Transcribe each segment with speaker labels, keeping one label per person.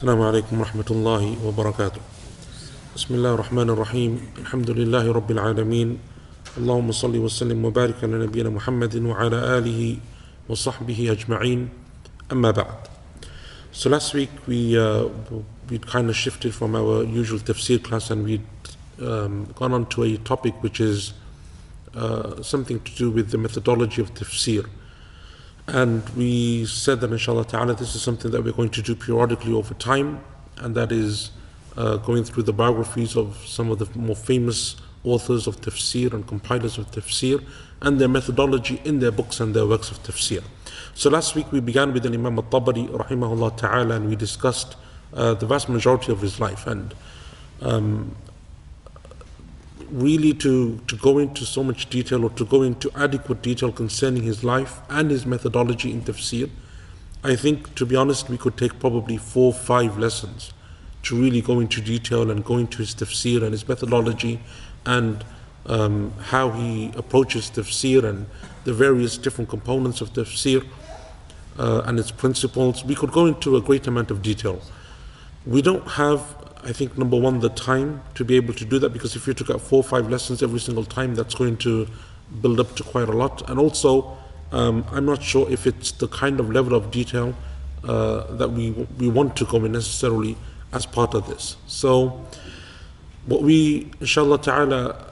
Speaker 1: السلام عليكم ورحمة الله وبركاته. بسم الله الرحمن الرحيم. الحمد لله رب العالمين. اللهم صل وسلم وبارك على نبينا محمد وعلى آله وصحبه أجمعين. أما بعد. So last week we'd kind of shifted from our usual tafsir class and we'd gone on to a topic which is something to do with the methodology of tafsir. And we said that inshallah ta'ala this is something that we're going to do periodically over time, and that is going through the biographies of some of the more famous authors of tafsir and compilers of tafsir and their methodology in their books and their works of tafsir. So last week we began with Imam al-Tabari rahimahullah ta'ala, and we discussed the vast majority of his life, and really to go into so much detail or to go into adequate detail concerning his life and his methodology in tafsir, I think, to be honest, we could take probably 4 or 5 lessons to really go into detail and go into his tafsir and his methodology and how he approaches tafsir and the various different components of tafsir and its principles. We could go into a great amount of detail. We don't have, I think, number one, the time to be able to do that, because if you took out 4 or 5 lessons every single time, that's going to build up to quite a lot. And also, I'm not sure if it's the kind of level of detail that we want to go in necessarily as part of this. So, what we, inshallah ta'ala,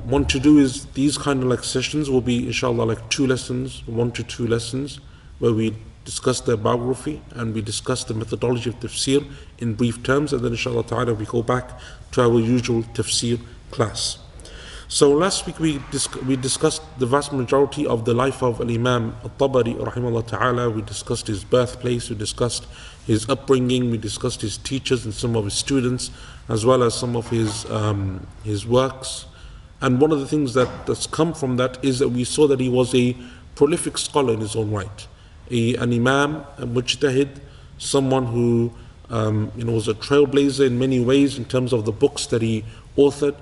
Speaker 1: want to do is these kind of like sessions will be, inshallah, like 2 lessons, 1 to 2 lessons, where we discuss their biography and we discuss the methodology of tafsir in brief terms, and then inshallah ta'ala we go back to our usual tafsir class. So last week we discussed the vast majority of the life of Imam al-Tabari rahimahullah ta'ala. We discussed his birthplace, we discussed his upbringing, we discussed his teachers and some of his students, as well as some of his works. And one of the things that's come from that is that we saw that he was a prolific scholar in his own right. An imam, a mujtahid, someone who was a trailblazer in many ways in terms of the books that he authored,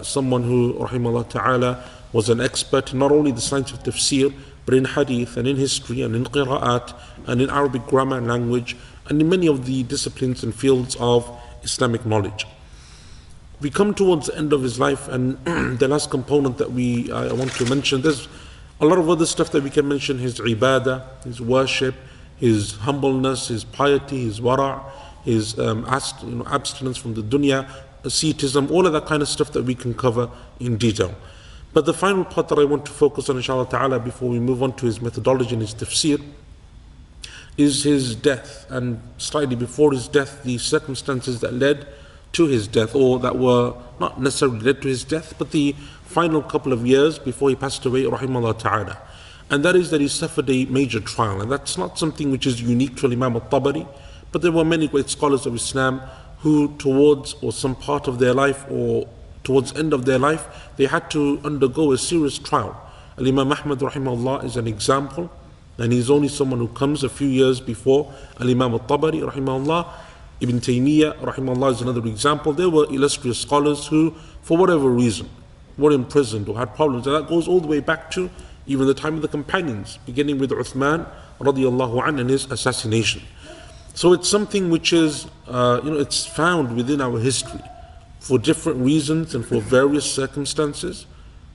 Speaker 1: someone who, rahimahullah ta'ala, was an expert in not only the science of tafsir, but in hadith and in history and in qira'at and in Arabic grammar and language and in many of the disciplines and fields of Islamic knowledge. We come towards the end of his life, and the last component that I want to mention, there's a lot of other stuff that we can mention: his ibadah, his worship, his humbleness, his piety, his wara', his abstinence from the dunya, asceticism, all of that kind of stuff that we can cover in detail. But the final part that I want to focus on, inshallah ta'ala, before we move on to his methodology and his tafsir, is his death, and slightly before his death, the circumstances that led to his death, or that were not necessarily led to his death, but the final couple of years before he passed away, rahimahullah ta'ala. And that is that he suffered a major trial, and that's not something which is unique to Imam al-Tabari, but there were many great scholars of Islam who towards, or some part of their life, or towards the end of their life, they had to undergo a serious trial. Imam Ahmad rahimahullah is an example, and he's only someone who comes a few years before Imam al-Tabari rahimahullah. Ibn Taymiyyah rahimahullah is another example. There were illustrious scholars who, for whatever reason, were imprisoned or had problems, and that goes all the way back to even the time of the companions, beginning with Uthman radiyallahu anhu and his assassination. So it's something which is, it's found within our history for different reasons and for various circumstances.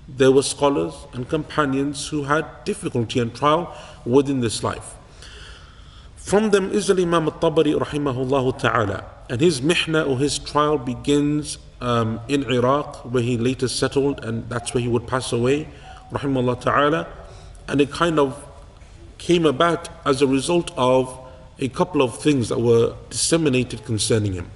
Speaker 1: There were scholars and companions who had difficulty and trial within this life. From them is Imam al-Tabari rahimahullah ta'ala, and his mihna, or his trial, begins in Iraq, where he later settled, and that's where he would pass away rahimahullah ta'ala. And it kind of came about as a result of a couple of things that were disseminated concerning him.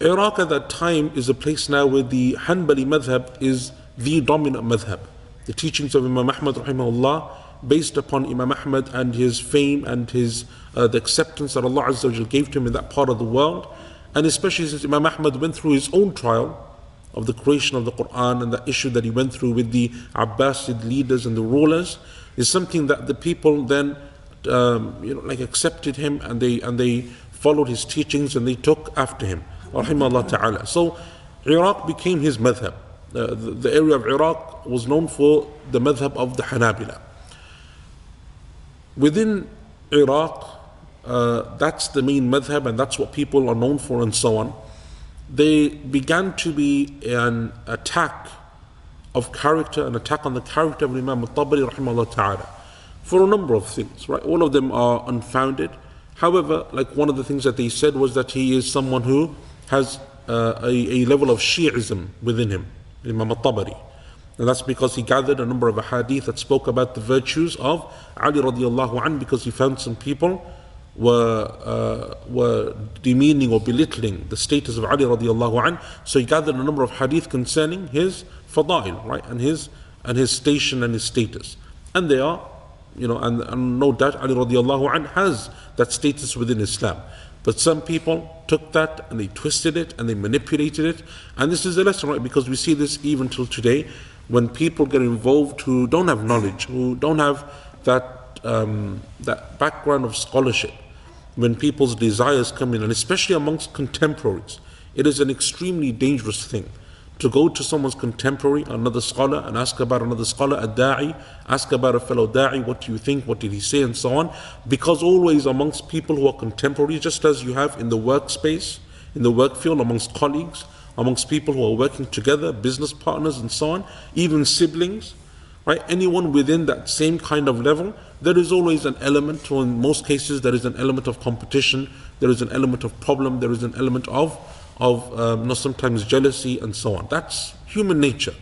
Speaker 1: Iraq at that time is a place now where the Hanbali madhab is the dominant madhab. The teachings of Imam Ahmad rahimahullah, based upon Imam Ahmad and his fame and his the acceptance that Allah Azza wa Jal gave to him in that part of the world, and especially since Imam Ahmad went through his own trial of the creation of the Quran and the issue that he went through with the Abbasid leaders and the rulers, is something that the people then accepted him, and they followed his teachings and they took after him rahimahullah ta'ala. So Iraq became his madhab. The area of Iraq was known for the madhab of the Hanabila. Within Iraq, that's the main madhab and that's what people are known for and so on, they began to be an attack of character, an attack on the character of Imam al-Tabari rahimahullah ta'ala, for a number of things, right? All of them are unfounded. However, like one of the things that they said was that he is someone who has a level of Shi'ism within him, Imam al-Tabari. And that's because he gathered a number of ahadith that spoke about the virtues of Ali radiallahu anhu, because he found some people were demeaning or belittling the status of Ali radiallahu anhu. So he gathered a number of hadith concerning his fada'il, right, and his station and his status. And they are, and no doubt Ali radiallahu anhu has that status within Islam. But some people took that and they twisted it and they manipulated it. And this is a lesson, right? Because we see this even till today, when people get involved who don't have knowledge, who don't have that background of scholarship, when people's desires come in, and especially amongst contemporaries, it is an extremely dangerous thing to go to someone's contemporary, another scholar, and ask about another scholar, a da'i, ask about a fellow da'i, what do you think, what did he say, and so on. Because always amongst people who are contemporaries, just as you have in the workspace, in the work field, amongst colleagues, amongst people who are working together, business partners and so on, even siblings, right? Anyone within that same kind of level, there is always an element, or in most cases there is an element of competition, there is an element of problem, there is an element of sometimes jealousy and so on. That's human nature.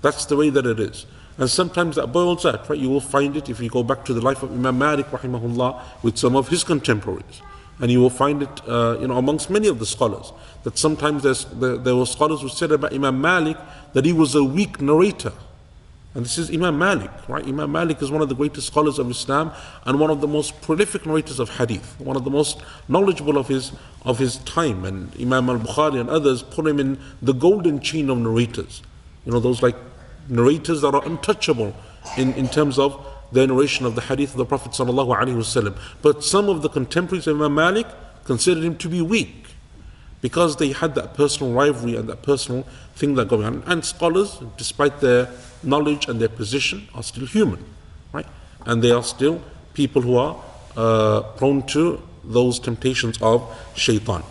Speaker 1: That's the way that it is. And sometimes that boils out, right? You will find it if you go back to the life of Imam Malik rahimahullah with some of his contemporaries. And you will find it amongst many of the scholars, that sometimes there were scholars who said about Imam Malik that he was a weak narrator. And this is Imam Malik, right? Imam Malik is one of the greatest scholars of Islam and one of the most prolific narrators of hadith, one of the most knowledgeable of his time. And Imam al-Bukhari and others put him in the golden chain of narrators. Those like narrators that are untouchable in terms of their narration of the hadith of the Prophet sallallahu alaihi wasallam. But some of the contemporaries of Imam Malik considered him to be weak, because they had that personal rivalry and that personal thing that going on. And scholars, despite their knowledge and their position, are still human, right? And they are still people who are prone to those temptations of shaitan.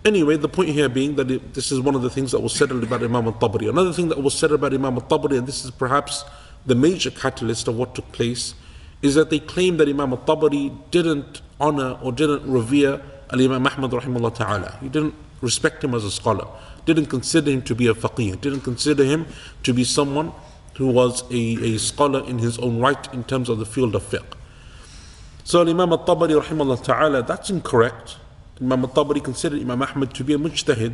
Speaker 1: Anyway, the point here being that this is one of the things that was said about Imam al-Tabari. Another thing that was said about Imam al-Tabari, and this is perhaps the major catalyst of what took place, is that they claim that Imam al-Tabari didn't honor or didn't revere Al-Imam Ahmad rahimahullah ta'ala. He didn't respect him as a scholar, didn't consider him to be a faqih, didn't consider him to be someone who was a scholar in his own right in terms of the field of fiqh. So Imam al-Tabari rahimahullah ta'ala, that's incorrect. Imam al-Tabari considered Imam Ahmad to be a mujtahid,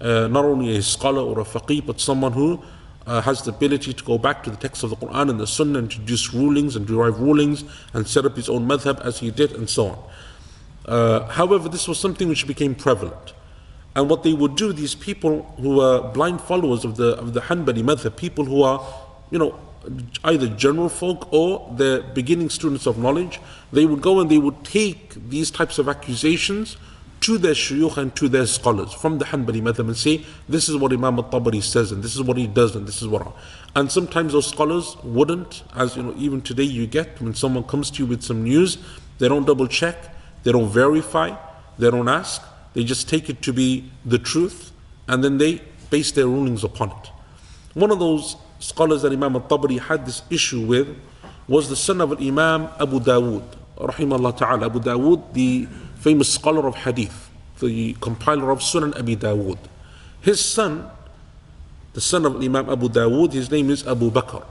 Speaker 1: not only a scholar or a faqih, but someone who has the ability to go back to the text of the Quran and the Sunnah and introduce rulings and derive rulings and set up his own madhab as he did and so on. However, this was something which became prevalent. And what they would do, these people who are blind followers of the Hanbali madhab, people who are, either general folk or they're beginning students of knowledge, they would go and they would take these types of accusations to their shuyukh and to their scholars from the Hanbali madhab and say, this is what Imam al-Tabari says and this is what he does and this is what. And sometimes those scholars wouldn't, as even today you get, when someone comes to you with some news, they don't double check, they don't verify, they don't ask, they just take it to be the truth and then they base their rulings upon it. One of those scholars that Imam al-Tabari had this issue with was the son of Imam Abu Dawood rahimahullah ta'ala. Abu Dawood, the famous scholar of hadith, the compiler of Sunan Abi Dawood. His son, the son of Imam Abu Dawood, his name is Abu Bakr.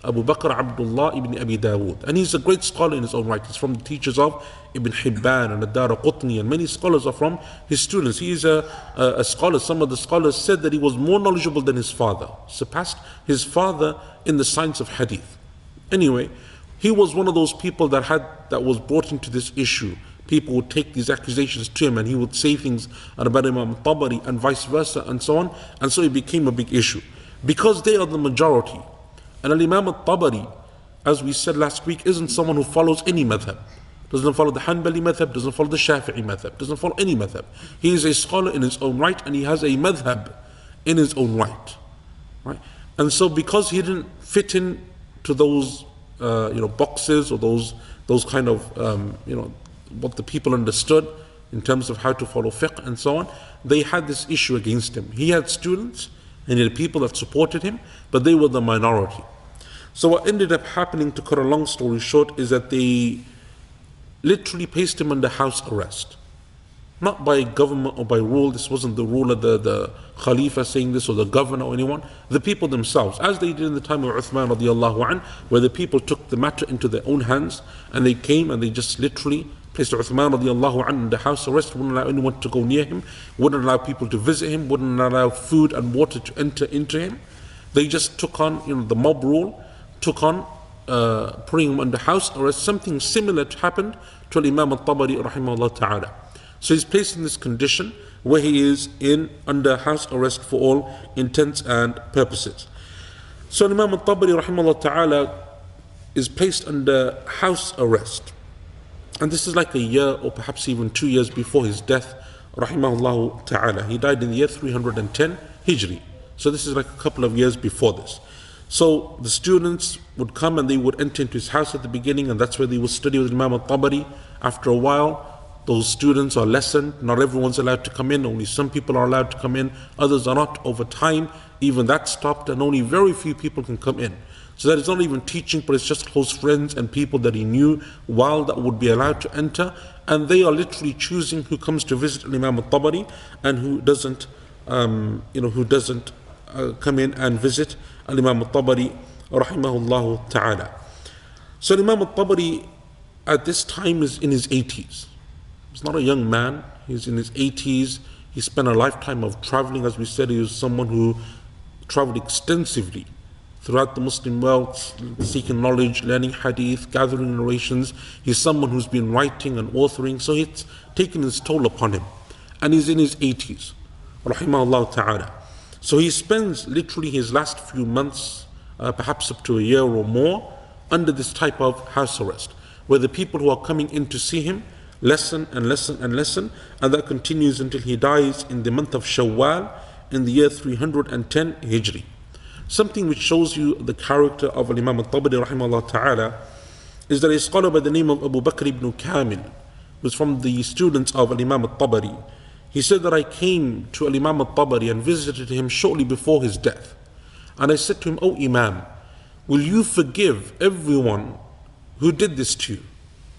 Speaker 1: Abu Bakr Abdullah ibn Abi Dawood. And he's a great scholar in his own right. He's from the teachers of Ibn Hibban and Ad-Daraqutni, and many scholars are from his students. He is a scholar. Some of the scholars said that he was more knowledgeable than his father, surpassed his father in the science of hadith. Anyway, he was one of those people that was brought into this issue. People would take these accusations to him and he would say things about Imam Tabari and vice versa and so on. And so it became a big issue. Because they are the majority. And Imam al-Tabari, as we said last week, isn't someone who follows any madhab. Doesn't follow the Hanbali madhab, doesn't follow the Shafi'i madhab, doesn't follow any madhab. He is a scholar in his own right and he has a madhab in his own right. And so because he didn't fit in to those boxes or those kind of what the people understood in terms of how to follow fiqh and so on, they had this issue against him. He had students and he had people that supported him, but they were the minority. So what ended up happening, to cut a long story short, is that they literally placed him under house arrest. Not by government or by rule. This wasn't the rule of the Khalifa saying this or the governor or anyone. The people themselves, as they did in the time of Uthman radiallahu anh, where the people took the matter into their own hands and they came and they just literally placed Uthman radiallahu anh under house arrest, wouldn't allow anyone to go near him, wouldn't allow people to visit him, wouldn't allow food and water to enter into him. They just took on, the mob rule, took on putting him under house arrest. Something similar happened to Imam al-Tabari rahimahullah ta'ala. So he's placed in this condition where he is under house arrest for all intents and purposes. So Imam al-Tabari rahimahullah ta'ala is placed under house arrest. And this is like a year or perhaps even 2 years before his death, rahimahullah ta'ala. He died in the year 310 Hijri. So this is like a couple of years before this. So the students would come and they would enter into his house at the beginning, and that's where they would study with Imam al-Tabari. After a while, those students are lessened. Not everyone's allowed to come in. Only some people are allowed to come in. Others are not. Over time, even that stopped, and only very few people can come in. So that is not even teaching, but it's just close friends and people that he knew while that would be allowed to enter. And they are literally choosing who comes to visit Imam al-Tabari and who doesn't, come in and visit Imam al-Tabari rahimahullah ta'ala. So Imam al-Tabari at this time is in his 80s. He's not a young man, he's in his 80s. He spent a lifetime of traveling. As we said, he was someone who traveled extensively throughout the Muslim world, seeking knowledge, learning hadith, gathering narrations. He's someone who's been writing and authoring, so it's taken its toll upon him. And he's in his 80s, rahimahullah ta'ala. So he spends literally his last few months, perhaps up to a year or more, under this type of house arrest, where the people who are coming in to see him lessen and lessen and lessen, and that continues until he dies in the month of Shawwal in the year 310 Hijri. Something which shows you the character of Imam al-Tabari rahimahullah ta'ala is that a scholar by the name of Abu Bakr ibn Kamil, who was from the students of Imam al-Tabari. He said that I came to Imam al-Tabari and visited him shortly before his death. And I said to him, "O Imam, will you forgive everyone who did this to you?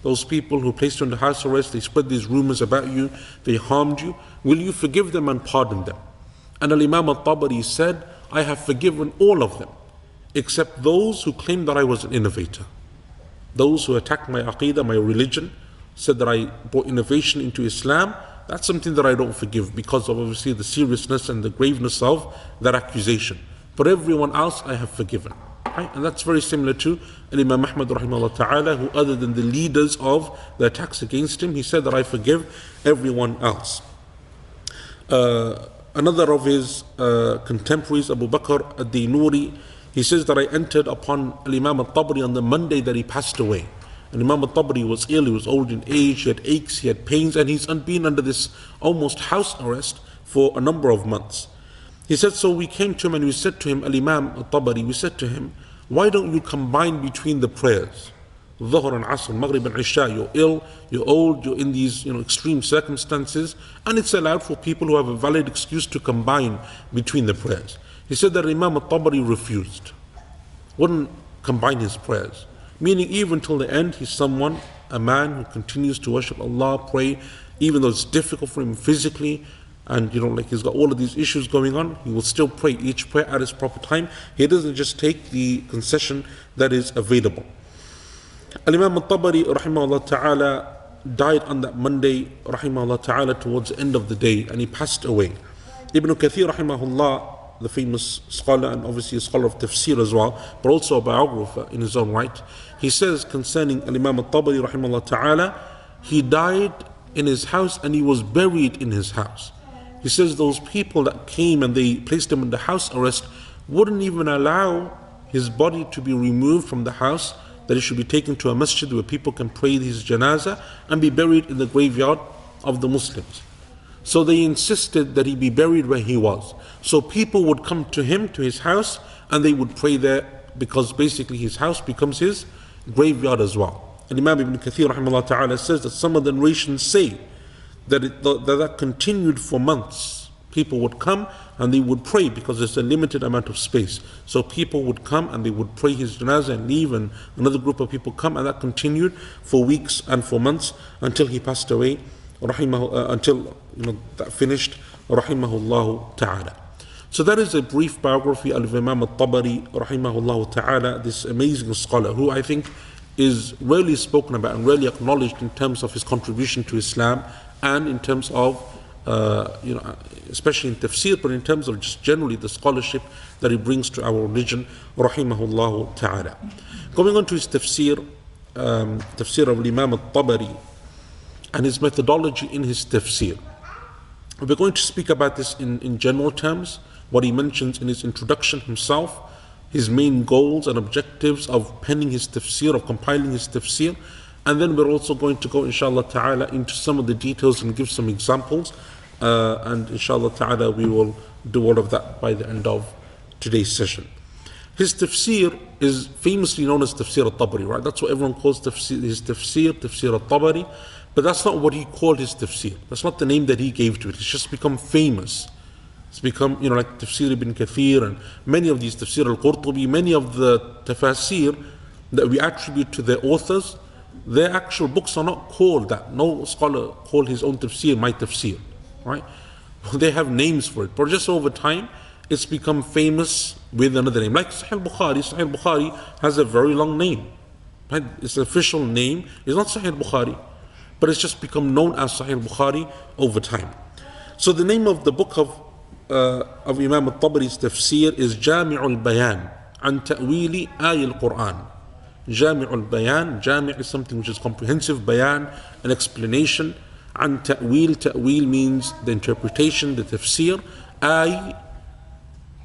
Speaker 1: Those people who placed you under house arrest, they spread these rumors about you, they harmed you. Will you forgive them and pardon them?" And Imam al-Tabari said, "I have forgiven all of them, except those who claimed that I was an innovator. Those who attacked my aqidah, my religion, said that I brought innovation into Islam. That's something that I don't forgive because of obviously the seriousness and the graveness of that accusation. But everyone else I have forgiven." Right? And that's very similar to Imam Ahmad rahimahullah ta'ala, who other than the leaders of the attacks against him, he said that I forgive everyone else. Another of his contemporaries, Abu Bakr ad-Dinuri, he says that I entered upon Imam al-Tabari on the Monday that he passed away. And Imam al-Tabari was ill, he was old in age, he had aches, he had pains, and he's been under this almost house arrest for a number of months. He said, so we came to him and we said to him, Imam al-Tabari, we said to him, why don't you combine between the prayers? Dhuhr and Asr, Maghrib and Isha. You're ill, you're old, you're in these extreme circumstances, and it's allowed for people who have a valid excuse to combine between the prayers. He said that Imam al-Tabari refused, wouldn't combine his prayers. Meaning even till the end, he's someone, a man who continues to worship Allah, pray, even though it's difficult for him physically, and he's got all of these issues going on, he will still pray each prayer at its proper time. He doesn't just take the concession that is available. Imam al-Tabari rahimahullah ta'ala died on that Monday rahimahullah ta'ala towards the end of the day, and he passed away. Ibn Kathir rahimahullah, the famous scholar and obviously a scholar of tafsir as well, but also a biographer in his own right, he says concerning Imam al-Tabari rahimahullah ta'ala, he died in his house and he was buried in his house. He says those people that came and they placed him under house arrest wouldn't even allow his body to be removed from the house, that it should be taken to a masjid where people can pray his janazah and be buried in the graveyard of the Muslims. So they insisted that he be buried where he was. So people would come to him, to his house, and they would pray there, because basically his house becomes his graveyard as well. Imam Ibn Kathir rahimahullah ta'ala says that some of the narrations say that continued for months. People would come and they would pray because there's a limited amount of space. So people would come and they would pray his janazah and leave, and another group of people come, and that continued for weeks and for months until he passed away, until that finished, rahimahullah ta'ala. So that is a brief biography of Imam al-Tabari, rahimahullah ta'ala, this amazing scholar who I think is rarely spoken about and rarely acknowledged in terms of his contribution to Islam and in terms of, especially in tafsir, but in terms of just generally the scholarship that he brings to our religion, rahimahullah ta'ala. Going on to his tafsir, tafsir of Imam al-Tabari and his methodology in his tafsir. We're going to speak about this in general terms, what he mentions in his introduction himself, his main goals and objectives of penning his tafsir, of compiling his tafsir, and then we're also going to go inshallah ta'ala into some of the details and give some examples, and inshallah ta'ala we will do all of that by the end of today's session. His tafsir is famously known as Tafsir al-Tabari, right? That's what everyone calls his tafsir, Tafsir al-Tabari, but that's not what he called his tafsir. That's not the name that he gave to it. It's just become famous. It's become, like Tafsir ibn Kathir and many of these, Tafsir al-Qurtubi, many of the tafasir that we attribute to their authors, their actual books are not called that. No scholar called his own tafsir my tafsir, right? They have names for it, but just over time, it's become famous with another name. Like Sahih al-Bukhari. Sahih al-Bukhari has a very long name, right? Its official name is not Sahih al-Bukhari, but it's just become known as Sahih al-Bukhari over time. So the name of the book of Imam al-Tabari's tafsir is Jami' al-Bayan an Ta'wili Ay al-Quran. Jami' al-Bayan, Jami' is something which is comprehensive, Bayan, an explanation. An Ta'wil, Ta'wil means the interpretation, the tafsir. Ay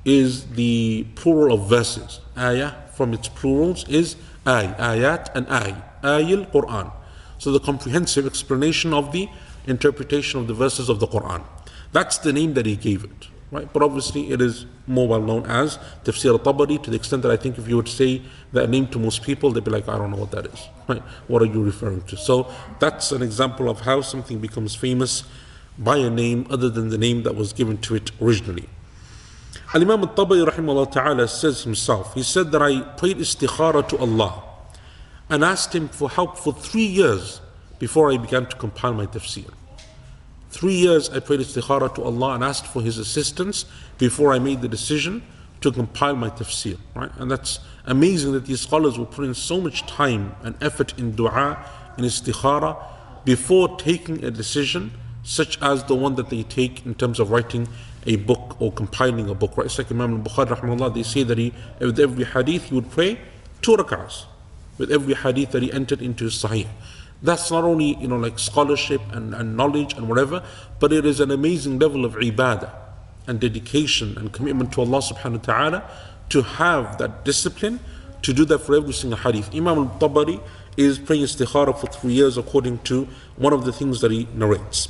Speaker 1: is the plural of verses. Ayah from its plurals is Ay, Ayat and Ay, Ay al-Quran. So the comprehensive explanation of the interpretation of the verses of the Quran. That's the name that he gave it, right? But obviously it is more well known as Tafsir al-Tabari, to the extent that I think if you would say that name to most people, they'd be like, I don't know what that is, right? What are you referring to? So that's an example of how something becomes famous by a name other than the name that was given to it originally. Al-Imam al-Tabari rahimahullah ta'ala says himself, he said that I prayed istikhara to Allah and asked him for help for 3 years before I began to compile my tafsir. 3 years I prayed istikhara to Allah and asked for his assistance before I made the decision to compile my tafsir, right? And that's amazing that these scholars will put in so much time and effort in dua, in istikhara, before taking a decision such as the one that they take in terms of writing a book or compiling a book, right? It's like Imam al-Bukhari rahimahullah, they say that with every hadith he would pray 2 rak'ahs, with every hadith that he entered into his sahih. That's not only, like scholarship and knowledge and whatever, but it is an amazing level of ibadah and dedication and commitment to Allah subhanahu wa ta'ala to have that discipline to do that for every single hadith. Imam al-Tabari is praying istikhara for 3 years according to one of the things that he narrates.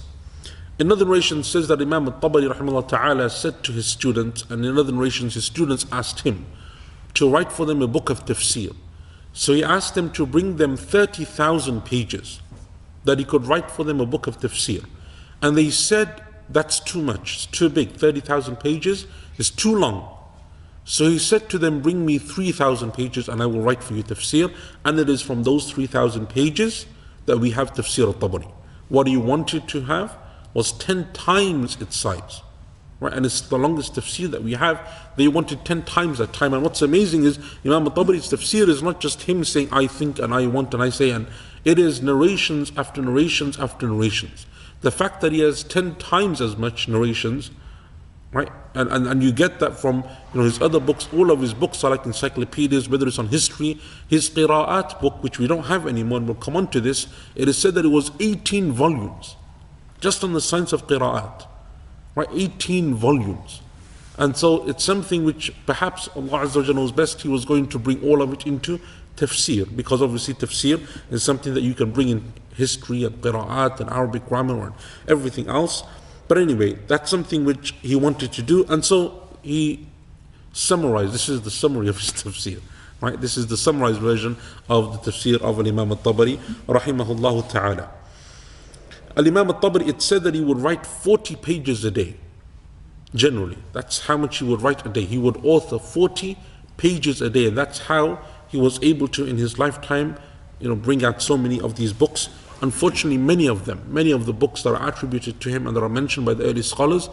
Speaker 1: Another narration says that Imam al-Tabari rahimahullah ta'ala said to his students, and in other narrations his students asked him to write for them a book of tafsir. So he asked them to bring them 30,000 pages, that he could write for them a book of tafsir. And they said, that's too much, it's too big, 30,000 pages is too long. So he said to them, bring me 3,000 pages and I will write for you tafsir. And it is from those 3,000 pages that we have Tafsir al-Tabari. What he wanted to have was 10 times its size. Right? And it's the longest tafsir that we have. They wanted 10 times that time. And what's amazing is Imam al-Tabari's tafsir is not just him saying, I think and I want and I say, and it is narrations after narrations after narrations. The fact that he has 10 times as much narrations, right? And you get that from his other books. All of his books are like encyclopedias, whether it's on history. His Qira'at book, which we don't have anymore, and we'll come on to this, it is said that it was 18 volumes, just on the science of Qira'at. Right, 18 volumes. And so it's something which perhaps Allah Azza wa Jalla knows best. He was going to bring all of it into tafsir, because obviously tafsir is something that you can bring in history and qira'at and Arabic grammar and everything else. But anyway, that's something which he wanted to do, and so he summarized. This is the summary of his tafsir. Right? This is the summarized version of the tafsir of Imam al-Tabari, rahimahullah ta'ala. Al-Imam al-Tabari, it said that he would write 40 pages a day, generally. That's how much he would write a day. He would author 40 pages a day, and that's how he was able to, in his lifetime, bring out so many of these books. Unfortunately, many of the books that are attributed to him and that are mentioned by the early scholars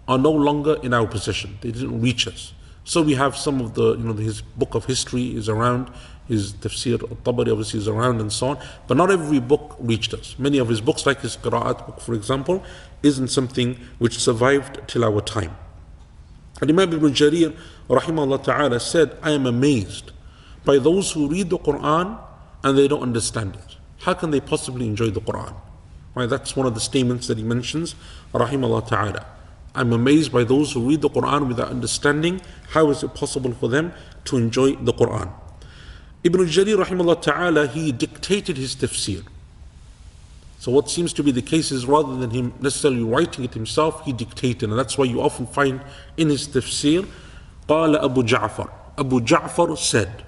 Speaker 1: are no longer in our possession. They didn't reach us. So we have some of his book of history is around, his tafsir al-Tabari obviously is around and so on, but not every book reached us. Many of his books, like his Qira'at book for example, isn't something which survived till our time. And Imam Ibn Jarir, rahimahullah ta'ala, said, I am amazed by those who read the Quran and they don't understand it. How can they possibly enjoy the Quran? Right, that's one of the statements that he mentions, rahimahullah ta'ala. I'm amazed by those who read the Quran without understanding. How is it possible for them to enjoy the Quran? Ibn Jarir, rahimahullah ta'ala, he dictated his tafsir. So what seems to be the case is, rather than him necessarily writing it himself, he dictated. And that's why you often find in his tafsir, قال Abu Ja'far. Abu Ja'far said.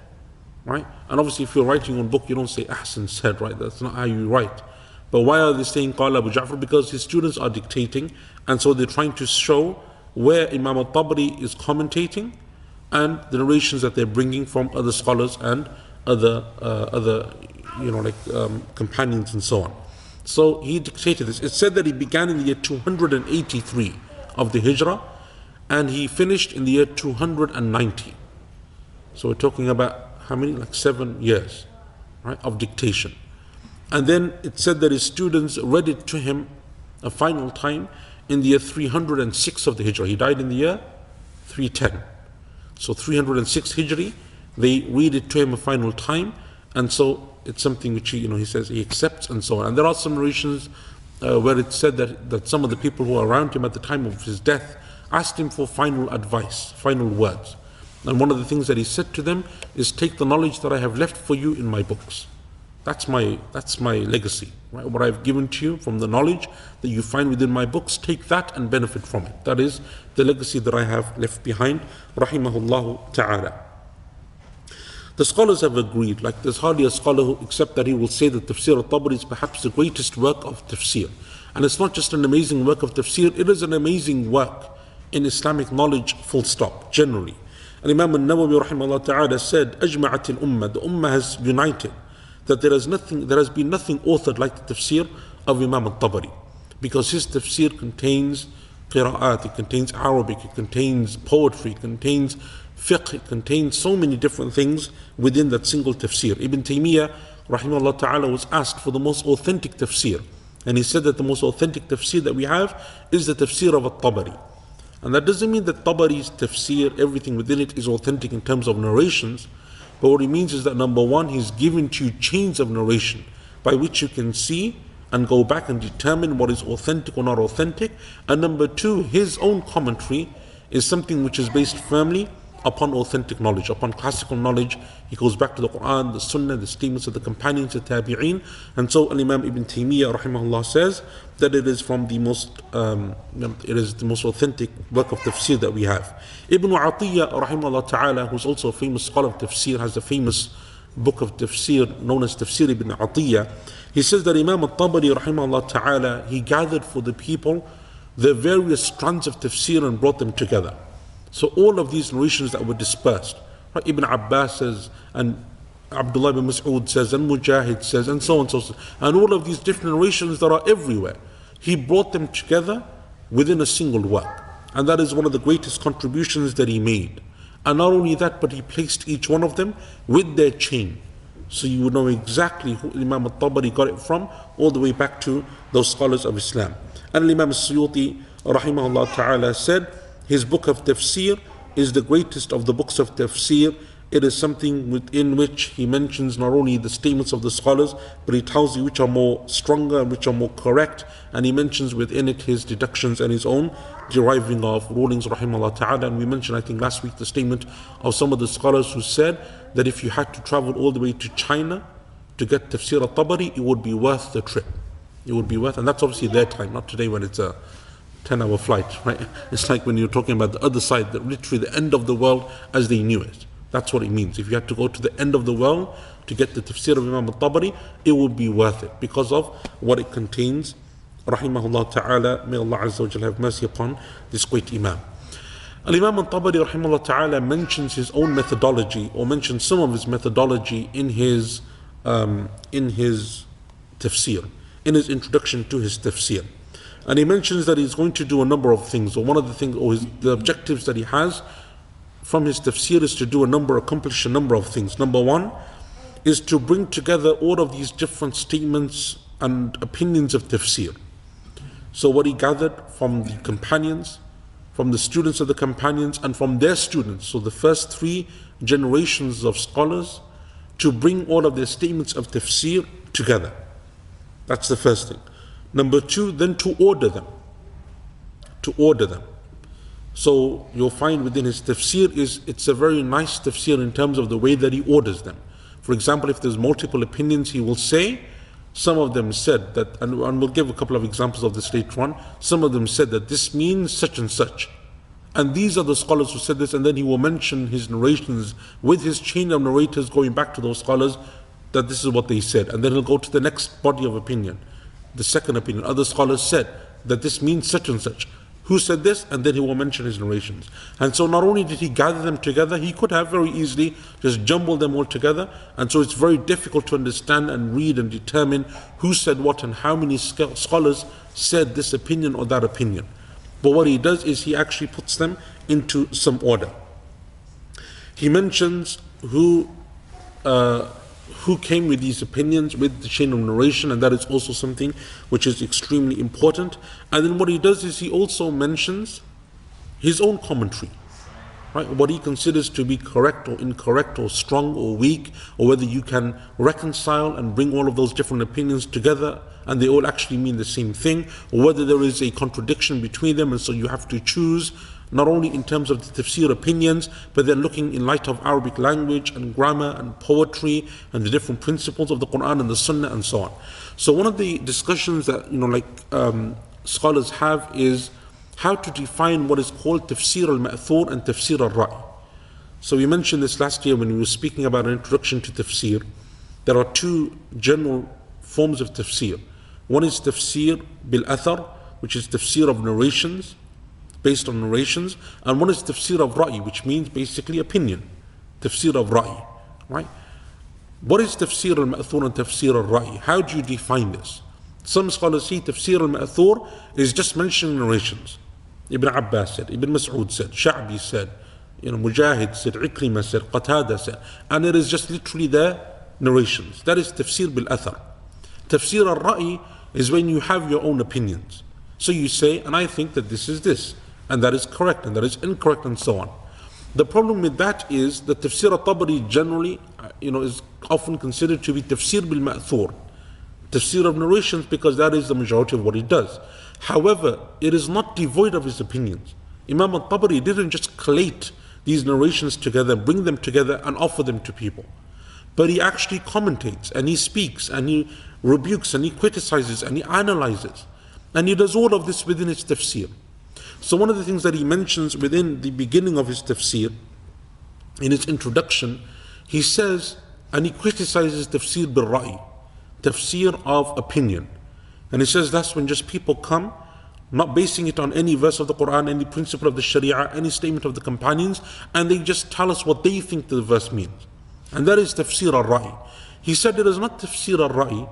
Speaker 1: Right? And obviously if you're writing your own book, you don't say Ahsan said, right? That's not how you write. But why are they saying قال Abu Ja'far? Because his students are dictating, and so they're trying to show where Imam al-Tabari is commentating and the narrations that they're bringing from other scholars and other companions and so on. So he dictated this. It said that he began in the year 283 of the Hijrah and he finished in the year 290. So we're talking about how many? Like 7 years, right, of dictation. And then it said that his students read it to him a final time in the year 306 of the Hijrah. He died in the year 310. So 306 Hijri, they read it to him a final time, and so it's something which he says he accepts and so on. And there are some narrations where it said that some of the people who were around him at the time of his death asked him for final advice, final words. And one of the things that he said to them is, take the knowledge that I have left for you in my books. That's my legacy, right? What I've given to you from the knowledge that you find within my books, take that and benefit from it. That is the legacy that I have left behind, rahimahullah ta'ala. The scholars have agreed, like there's hardly a scholar who, except that he will say that Tafsir al-Tabari is perhaps the greatest work of tafsir. And it's not just an amazing work of tafsir, it is an amazing work in Islamic knowledge, full stop, generally. And Imam al-Nawawi rahimahullah ta'ala said, أجمعت الأمة, the Ummah has united, that there has been nothing authored like the tafsir of Imam al-Tabari, because his tafsir contains qira'at, it contains Arabic, it contains poetry, it contains fiqh, it contains so many different things within that single tafsir. Ibn Taymiyyah rahimahullah ta'ala was asked for the most authentic tafsir, and he said that the most authentic tafsir that we have is the tafsir of al-Tabari. And that doesn't mean that Tabari's tafsir, everything within it is authentic in terms of narrations, but what it means is that number one, he's given to you chains of narration by which you can see and go back and determine what is authentic or not authentic. And number two, his own commentary is something which is based firmly upon authentic knowledge, upon classical knowledge. He goes back to the Quran, the Sunnah, the statements of the companions, the Tabi'een. And so Imam Ibn Taymiyyah rahimahullah says that it is from the most authentic work of tafsir that we have. Ibn Atiyah rahimahullah ta'ala, who's also a famous scholar of tafsir, has a famous book of tafsir known as Tafsir Ibn Atiyah. He says that Imam al-Tabari rahimahullah ta'ala, he gathered for the people the various strands of tafsir and brought them together. So all of these narrations that were dispersed, right? Ibn Abbas says, and Abdullah ibn Mas'ud says, and Mujahid says, and so on and so on. And all of these different narrations that are everywhere, he brought them together within a single work. And that is one of the greatest contributions that he made. And not only that, but he placed each one of them with their chain. So you would know exactly who Imam al-Tabari got it from, all the way back to those scholars of Islam. And Imam al-Suyuti rahimahullah ta'ala said, his book of tafsir is the greatest of the books of tafsir. It is something within which he mentions not only the statements of the scholars, but he tells you which are more stronger and which are more correct. And he mentions within it his deductions and his own deriving of rulings, rahimahullah ta'ala. And we mentioned, I think last week, the statement of some of the scholars who said that if you had to travel all the way to China to get Tafsir al-Tabari, it would be worth the trip. It would be worth, and that's obviously their time, not today when it's a 10-hour flight, right? It's like when you're talking about the other side, literally the end of the world as they knew it, That's what it means. If you had to go to the end of the world to get the tafsir of Imam al-Tabari, it would be worth it because of what it contains. Rahimahullah ta'ala, may Allah Azza wa Jalla have mercy upon this great Imam. Al-Imam al-Tabari rahimahullah ta'ala mentions his own methodology, or mentions some of his methodology in his tafsir, in his introduction to his tafsir. And he mentions that he's going to do a number of things, or one of the things, or the objectives that he has from his tafsir is to accomplish a number of things. Number one is to bring together all of these different statements and opinions of tafsir. So what he gathered from the companions, from the students of the companions, and from their students, so the first 3 generations of scholars, to bring all of their statements of tafsir together. That's the first thing. Number 2, then to order them. So you'll find within his tafsir it's a very nice tafsir in terms of the way that he orders them. For example, if there's multiple opinions, he will say, some of them said that, and we'll give a couple of examples of this later on, some of them said that this means such and such. And these are the scholars who said this, and then he will mention his narrations with his chain of narrators going back to those scholars that this is what they said. And then he'll go to the next body of opinion, the second opinion. Other scholars said that this means such and such. Who said this? And then he will mention his narrations. And so not only did he gather them together, he could have very easily just jumbled them all together. And so it's very difficult to understand and read and determine who said what and how many scholars said this opinion or that opinion. But what he does is he actually puts them into some order. He mentions who came with these opinions, with the chain of narration, and that is also something which is extremely important. And then what he does is he also mentions his own commentary, right? What he considers to be correct or incorrect or strong or weak, or whether you can reconcile and bring all of those different opinions together and they all actually mean the same thing, or whether there is a contradiction between them, and so you have to choose not only in terms of the tafsir opinions, but then looking in light of Arabic language and grammar and poetry and the different principles of the Quran and the Sunnah and so on. So one of the discussions that scholars have is how to define what is called tafsir al-ma'thur and tafsir al-ra'i. So we mentioned this last year when we were speaking about an introduction to tafsir. There are 2 general forms of tafsir. One is tafsir bil-athar, which is tafsir of narrations, based on narrations, and one is tafsir of ra'i, which means basically opinion. Tafsir of ra'i, right? What is tafsir al-ma'thur and tafsir al-ra'i? How do you define this? Some scholars say tafsir al-ma'thur is just mentioning narrations. Ibn Abbas said, Ibn Mas'ud said, Sha'bi said, Mujahid said, Ikrimah said, Qatada said, and it is just literally their narrations. That is tafsir bil-athar. Tafsir al-ra'i is when you have your own opinions. So you say, and I think that this is this, and that is correct, and that is incorrect, and so on. The problem with that is that tafsir al-Tabari generally, is often considered to be tafsir bil-ma'thur, tafsir of narrations, because that is the majority of what he does. However, it is not devoid of his opinions. Imam al-Tabari didn't just collate these narrations together, bring them together, and offer them to people. But he actually commentates, and he speaks, and he rebukes, and he criticizes, and he analyzes. And he does all of this within his tafsir. So one of the things that he mentions within the beginning of his tafsir, in his introduction, he says, and he criticizes tafsir bil-ra'i, tafsir of opinion. And he says that's when just people come, not basing it on any verse of the Quran, any principle of the Sharia, any statement of the companions, and they just tell us what they think the verse means. And that is tafsir al-ra'i. He said it is not tafsir al-ra'i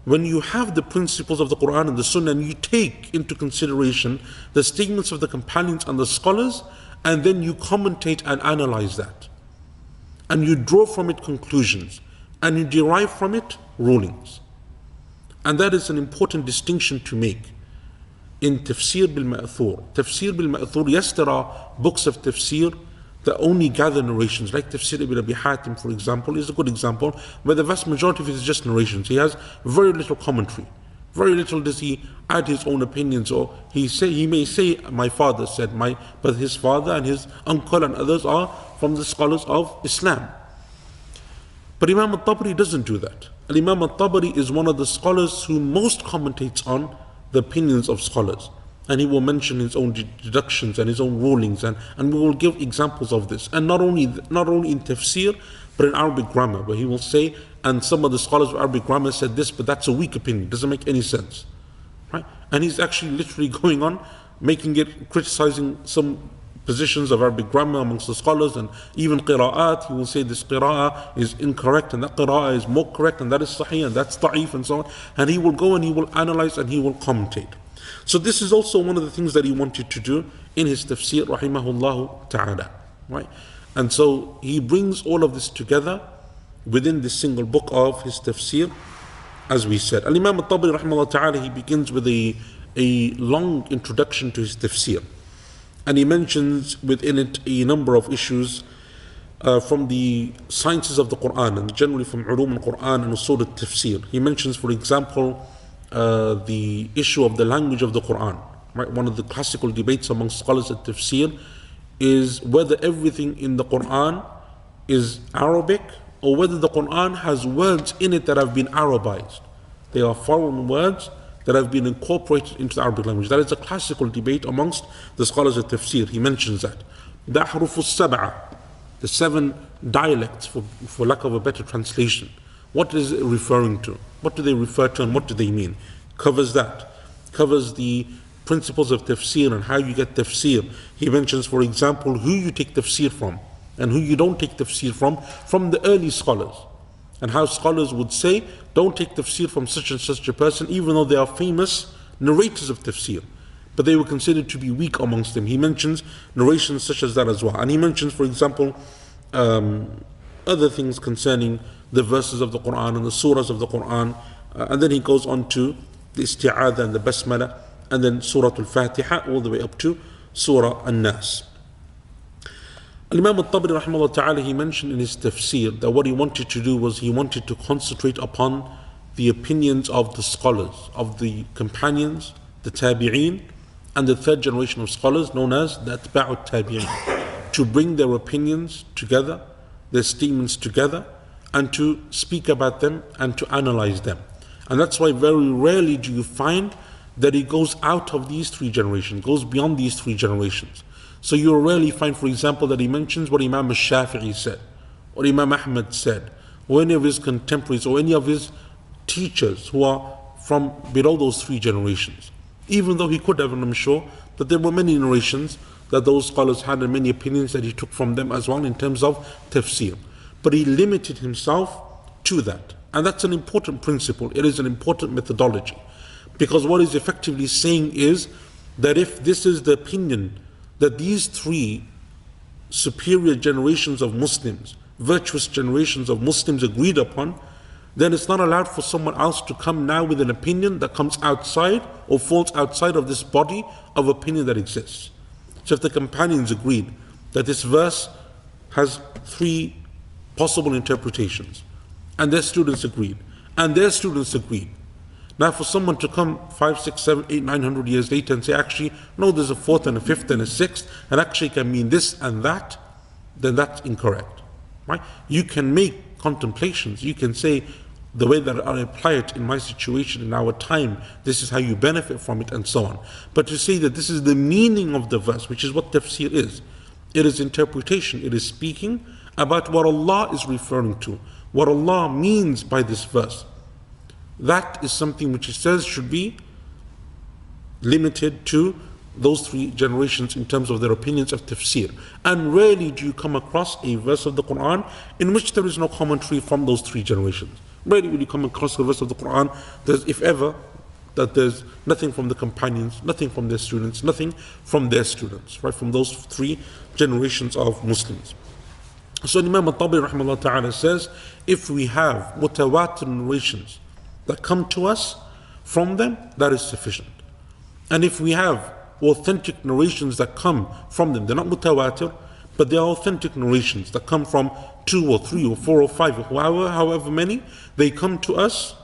Speaker 1: when you have the principles of the Quran and the Sunnah and you take into consideration the statements of the companions and the scholars, and then you commentate and analyze that. And you draw from it conclusions, and you derive from it rulings. And that is an important distinction to make in tafsir bil-ma'thur. Tafsir bil-ma'thur, yes, there are books of tafsir that only gather narrations, like Tafsir Ibn Abi Hatim, for example, is a good example, where the vast majority of it is just narrations. He has very little commentary. Very little does he add his own opinions, or he may say, my father said, but his father and his uncle and others are from the scholars of Islam. But Imam al-Tabari doesn't do that. And Imam al-Tabari is one of the scholars who most commentates on the opinions of scholars. and he will mention his own deductions and his own rulings, and we will give examples of this. And not only in tafsir, but in Arabic grammar, where he will say, and some of the scholars of Arabic grammar said this, but that's a weak opinion, doesn't make any sense. Right? And he's actually literally going on, criticizing some positions of Arabic grammar amongst the scholars, and even qira'at. He will say this qira'ah is incorrect, and that qira'ah is more correct, and that is sahih, and that's da'if, and so on. And he will go and he will analyze and he will commentate. So this is also one of the things that he wanted to do in his tafsir, rahimahullah ta'ala. Right? And so he brings all of this together within this single book of his tafsir, as we said. Al-Imam al-Tabari, rahimahullah ta'ala, he begins with a long introduction to his tafsir. And he mentions within it a number of issues from the sciences of the Quran, and generally from ulum al-Quran and usul al-tafsir. He mentions, for example, the issue of the language of the Quran. Right? One of the classical debates among scholars of tafsir is whether everything in the Quran is Arabic, or whether the Quran has words in it that have been Arabized. They are foreign words that have been incorporated into the Arabic language. That is a classical debate amongst the scholars of tafsir. He mentions that. The ahruf al-sab'a, the 7 dialects, for lack of a better translation. What is it referring to? What do they refer to and what do they mean? Covers that. Covers the principles of tafsir and how you get tafsir. He mentions, for example, who you take tafsir from and who you don't take tafsir from the early scholars. And how scholars would say, don't take tafsir from such and such a person, even though they are famous narrators of tafsir. But they were considered to be weak amongst them. He mentions narrations such as that as well. And he mentions, for example, other things concerning the verses of the Quran and the surahs of the Quran. And then he goes on to the isti'adha and the basmala, and then Surah Al-Fatiha, all the way up to Surah An-Nas. Al-Imam al-Tabari, rahimahullah ta'ala, he mentioned in his tafsir that what he wanted to do was he wanted to concentrate upon the opinions of the scholars, of the companions, the tabi'een, and the 3rd generation of scholars known as the atba'u tabi'een, to bring their opinions together, their statements together, and to speak about them and to analyze them. And that's why very rarely do you find that he goes out of these 3 generations, goes beyond these 3 generations. So you'll rarely find, for example, that he mentions what Imam al-Shafi'i said, or Imam Ahmad said, or any of his contemporaries, or any of his teachers who are from below those 3 generations. Even though he could have, and I'm sure that there were many narrations that those scholars had and many opinions that he took from them as well in terms of tafsir. But he limited himself to that. And that's an important principle. It is an important methodology. Because what he's effectively saying is that if this is the opinion that these 3 superior generations of Muslims, virtuous generations of Muslims agreed upon, then it's not allowed for someone else to come now with an opinion that comes outside or falls outside of this body of opinion that exists. So if the companions agreed that this verse has 3 possible interpretations, and their students agreed, and their students agreed, now for someone to come 5, 6, 7, 8, 900 years later and say, actually, no, there's a 4th and a 5th and a 6th, and actually can mean this and that, then that's incorrect. Right? You can make contemplations. You can say, the way that I apply it in my situation, in our time, this is how you benefit from it, and so on. But to say that this is the meaning of the verse, which is what tafsir is, it is interpretation, it is speaking about what Allah is referring to, what Allah means by this verse. That is something which he says should be limited to those 3 generations in terms of their opinions of tafsir. And rarely do you come across a verse of the Quran in which there is no commentary from those 3 generations. Rarely will you come across a verse of the Quran, if ever, that there's nothing from the companions, nothing from their students, nothing from their students, right? From those 3 generations of Muslims. So Imam al-Tabari, rahimahullah ta'ala, says, if we have mutawatir narrations that come to us from them, that is sufficient. And if we have authentic narrations that come from them, they're not mutawatir, but they are authentic narrations that come from 2 or 3 or 4 or 5 or however many, they come to us,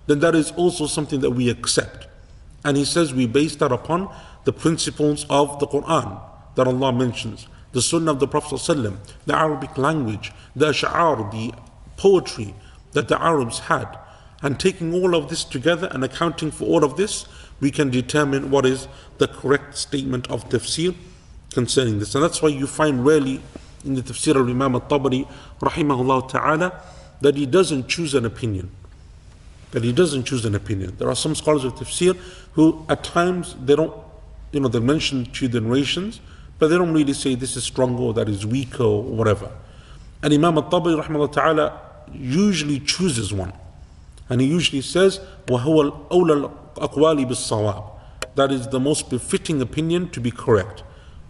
Speaker 1: then that is also something that we accept. And he says we base that upon the principles of the Quran that Allah mentions, the Sunnah of the Prophet ﷺ, the Arabic language, the ash'ar, the poetry that the Arabs had. And taking all of this together and accounting for all of this, we can determine what is the correct statement of tafsir concerning this. And that's why you find rarely in the tafsir of Imam al-Tabari rahimahullah ta'ala that he doesn't choose an opinion. There are some scholars of tafsir who at times they don't, they mention to the narrations, but they don't really say this is stronger or that is weaker or whatever. And Imam al-Tabari rahimahullah ta'ala usually chooses one. And he usually says, وَهُوَ الْأَوْلَى الْأَقْوَالِ بِالصَّوَابِ. That is the most befitting opinion to be correct,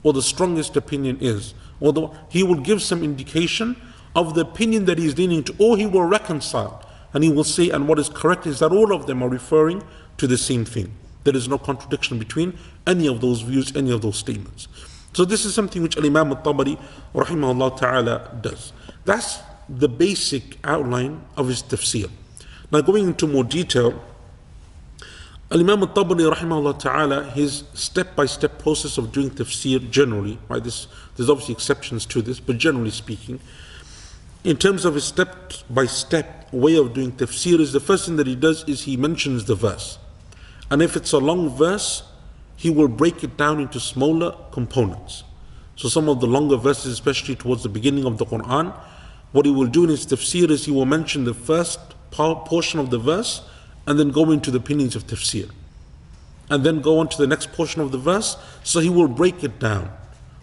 Speaker 1: or the strongest opinion is. Although he will give some indication of the opinion that he is leaning to, or he will reconcile. And he will say, and what is correct is that all of them are referring to the same thing. There is no contradiction between any of those views, any of those statements. So this is something which Imam al-Tabari rahimahullah ta'ala does. That's the basic outline of his tafsir. Now going into more detail, Imam al-Tabari rahimahullah ta'ala, his step-by-step process of doing tafsir generally, right, there's obviously exceptions to this, but generally speaking, in terms of his step-by-step way of doing tafsir, is the first thing that he does is he mentions the verse. And if it's a long verse, he will break it down into smaller components. So some of the longer verses, especially towards the beginning of the Quran, what he will do in his tafsir is he will mention the first portion of the verse and then go into the opinions of tafsir. And then go on to the next portion of the verse, so he will break it down.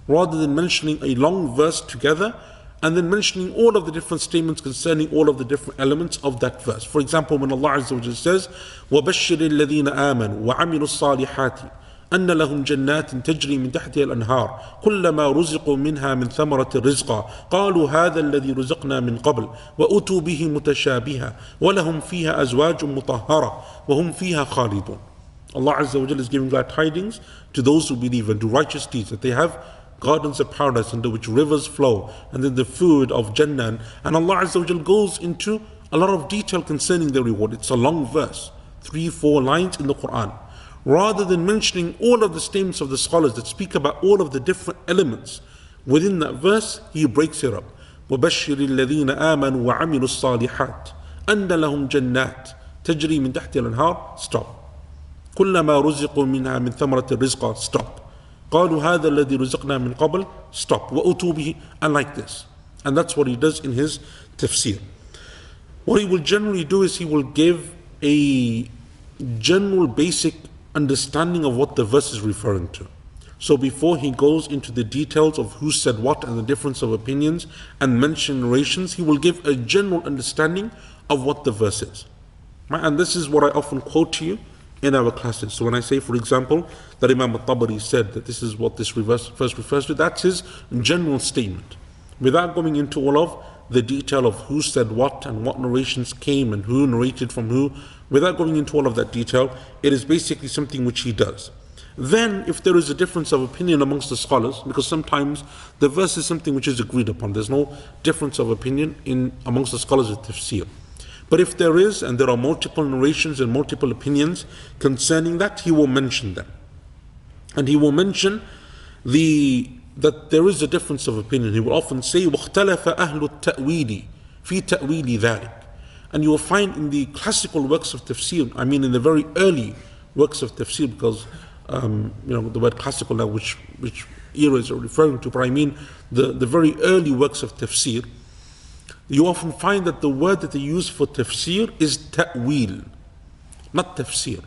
Speaker 1: Rather than mentioning a long verse together, and then mentioning all of the different statements concerning all of the different elements of that verse. For example, when Allah Azza wa Jalla says, وَبَشِّرِ الَّذِينَ آمَنُوا وَعَمِلُوا الصَّالِحَاتِ أن لهم جنات تجري من تحتها الأنهار كلما رزقوا منها من ثمرة رزقا قالوا هذا الذي رزقنا من قبل وأتوا به متشابها ولهم فيها أزواج مطهرة وهم فيها خالدون. Allah Azza wa Jalla is giving glad tidings to those who believe and do righteous deeds, that they have gardens of paradise under which rivers flow, and then the food of Jannah. And Allah Azza wa Jalla goes into a lot of detail concerning the reward. It's a long verse, 3-4 lines in the Quran. Rather than mentioning all of the statements of the scholars that speak about all of the different elements within that verse, he breaks it up. وَبَشِّرِ الَّذِينَ آمَنُوا وَعَمِلُوا الصَّالِحَاتِ أَنَّ لَهُمْ جَنَّاتٍ تَجْرِي مِنْ تَحْتِهَا الْأَنْهَارُ. Stop. كُلَّمَا رُزِقُوا مِنْهَا مِنْ ثَمَرَةِ الرِّزْقِ. Stop. قَالُوا هَذَا الَّذِي رُزِقْنَا مِنْ قَبْلِ. Stop. وَأُتُوا بِهِ. And like this. And that's what he does in his tafsir. What he will generally do is he will give a general basic understanding of what the verse is referring to. So before he goes into the details of who said what and the difference of opinions and mention narrations, he will give a general understanding of what the verse is. Right? And this is what I often quote to you in our classes. So when I say, for example, that Imam al-Tabari said that this is what this verse refers to, that's his general statement. Without going into all of the detail of who said what and what narrations came and who narrated from who, without going into all of that detail, it is basically something which he does. Then, if there is a difference of opinion amongst the scholars, because sometimes the verse is something which is agreed upon, there's no difference of opinion amongst the scholars of tafsir. But if there is, and there are multiple narrations and multiple opinions concerning that, he will mention them. And he will mention that there is a difference of opinion. He will often say, وَاخْتَلَفَ أَهْلُ التَّأْوِيلِ فِي تَأْوِيلِ ذَلِكَ. And you will find in the classical works of tafsir, I mean in the very early works of tafsir, because the word classical now, which eras are referring to, but I mean the very early works of tafsir, you often find that the word that they use for tafsir is ta'wil, not tafsir.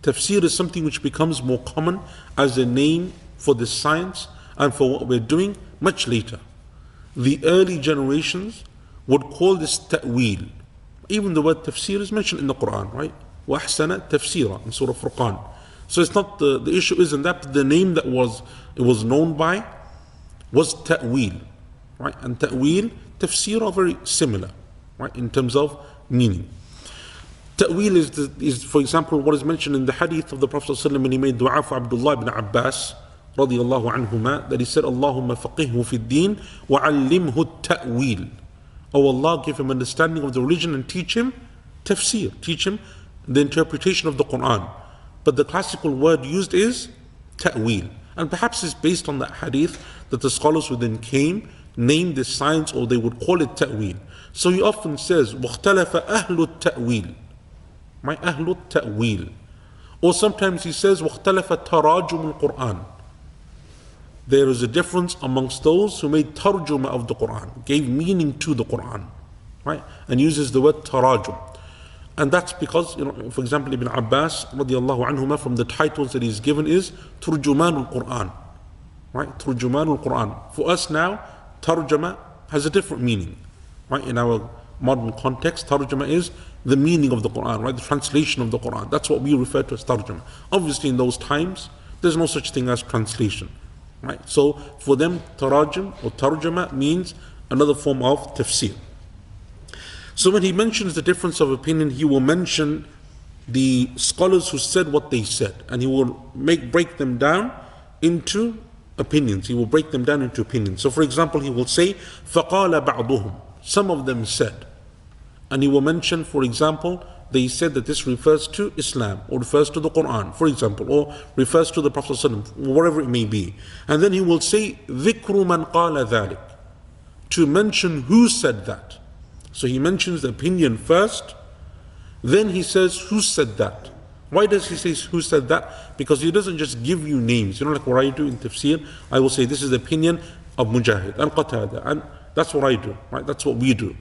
Speaker 1: Tafsir is something which becomes more common as a name for this science and for what we're doing much later. The early generations would call this ta'wil. Even the word tafsir is mentioned in the Quran, right? وَأَحْسَنَ تَفْسِيرًا in Surah Furqan. So it's not the issue isn't that, but the name that it was known by was ta'wil, right? And ta'wil, tafsir are very similar, right, in terms of meaning. Ta'wil is, for example, what is mentioned in the hadith of the Prophet ﷺ when he made dua for Abdullah ibn Abbas radiyallahu anhuma, that he said, Allahumma faqihhu fi din wa allimhu ta'wil. Oh Allah, give him understanding of the religion and teach him tafsir, teach him the interpretation of the Quran. But the classical word used is ta'wil. And perhaps it's based on that hadith that the scholars who then came named this science, or they would call it ta'wil. So he often says, وَاخْتَلَفَ أَهْلُ التَّأْوِيلِ. My أهل التأويل. Or sometimes he says, وَاخْتَلَفَ تَرَاجُمُ الْقُرْآنِ. There is a difference amongst those who made tarjuma of the Quran, gave meaning to the Quran, right? And uses the word tarajum. And that's because, for example, Ibn Abbas radiallahu anhuma, from the titles that he's given is Turjuman al-Quran, right? Turjuman al-Quran. For us now, tarjuma has a different meaning, right? In our modern context, tarjuma is the meaning of the Quran, right? The translation of the Quran. That's what we refer to as tarjuma. Obviously, in those times, there's no such thing as translation, right? So for them, tarajum or tarjuma means another form of tafsir. So when he mentions the difference of opinion, he will mention the scholars who said what they said, and he will break them down into opinions. He will break them down into opinions. So for example, he will say, فَقَالَ بَعْضُهُمْ. Some of them said. And he will mention, for example, they said that this refers to Islam, or refers to the Quran, for example, or refers to the Prophet ﷺ, whatever it may be. And then he will say, ذِكْرُ مَنْ قَالَ ذَلِكَ. To mention who said that. So he mentions the opinion first, then he says who said that. Why does he say who said that? Because he doesn't just give you names. Like what I do in tafsir, I will say this is the opinion of Mujahid and Qatada, and that's what I do, right? That's what we do.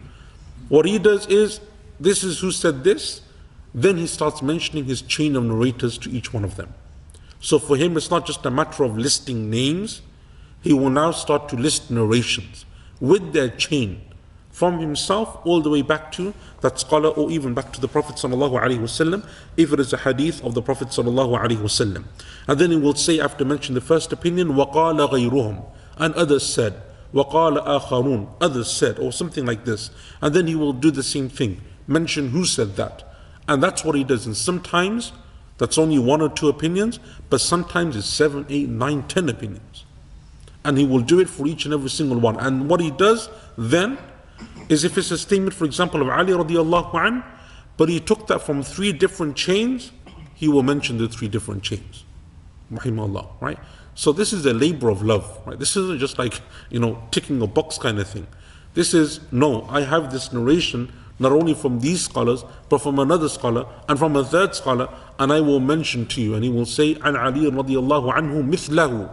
Speaker 1: What he does is, this is who said this, then he starts mentioning his chain of narrators to each one of them. So for him, it's not just a matter of listing names, he will now start to list narrations with their chain, from himself all the way back to that scholar, or even back to the Prophet ﷺ, if it is a hadith of the Prophet ﷺ. And then he will say, after mentioning the first opinion, وَقَالَ غَيْرُهُمْ, and others said, وَقَالَ آخَرُونَ, others said, or something like this. And then he will do the same thing, mention who said that. And that's what he does. And sometimes that's only one or two opinions, but sometimes it's 7, 8, 9, 10 opinions. And he will do it for each and every single one. And what he does then is, if it's a statement, for example, of Ali radiallahu anh, but he took that from 3 different chains, he will mention the 3 different chains. Rahimahullah, right? So this is a labor of love, right? This isn't just like, ticking a box kind of thing. This is, no, I have this narration not only from these scholars, but from another scholar, and from a third scholar, and I will mention to you, and he will say, An Ali radiallahu anhu mithlahu.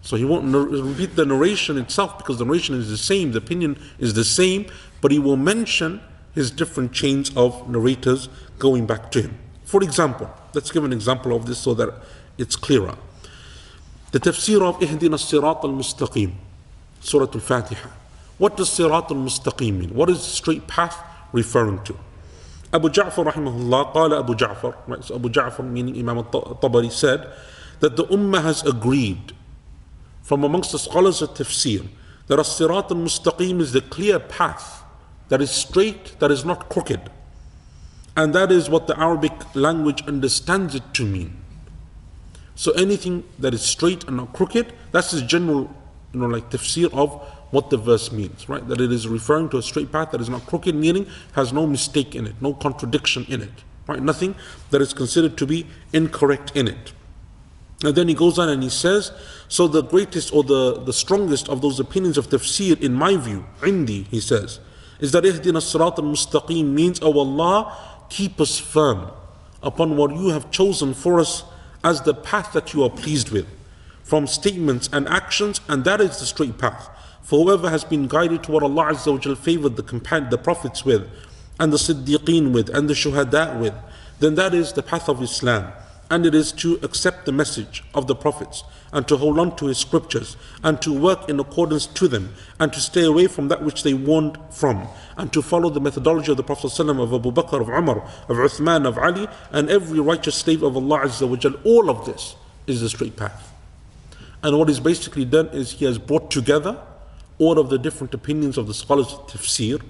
Speaker 1: So he won't repeat the narration itself, because the narration is the same, the opinion is the same, but he will mention his different chains of narrators going back to him. For example, let's give an example of this so that it's clearer. The tafsir of Ihdina as-Sirat al-Mustaqim, Surah Al-Fatiha. What does Sirat al-Mustaqim mean? What is the straight path referring to? Abu Ja'far rahimahullah, qala Abu Ja'far, right? So Abu Ja'far, meaning Imam al-Tabari, said that the Ummah has agreed from amongst the scholars of tafsir that as-Sirat al-Mustaqim is the clear path that is straight, that is not crooked. And that is what the Arabic language understands it to mean. So anything that is straight and not crooked, that's the general, like tafsir of what the verse means, right? That it is referring to a straight path that is not crooked, meaning has no mistake in it, no contradiction in it, right? Nothing that is considered to be incorrect in it. And then he goes on and he says, so the greatest or the strongest of those opinions of tafsir, in my view, indi, he says, is that Ihdina as-Sirat al-Mustaqim means, oh Allah, keep us firm upon what you have chosen for us as the path that you are pleased with, from statements and actions, and that is the straight path. For whoever has been guided to what Allah Azza wa Jal favored the prophets with, and the Siddiqeen with, and the Shuhada with, then that is the path of Islam. And it is to accept the message of the prophets, and to hold on to his scriptures, and to work in accordance to them, and to stay away from that which they warned from, and to follow the methodology of the Prophet ﷺ, of Abu Bakr, of Umar, of Uthman, of Ali, and every righteous slave of Allah Azza wa Jal. All of this is the straight path. And what he's basically done is he has brought together all of the different opinions of the scholars of tafsir,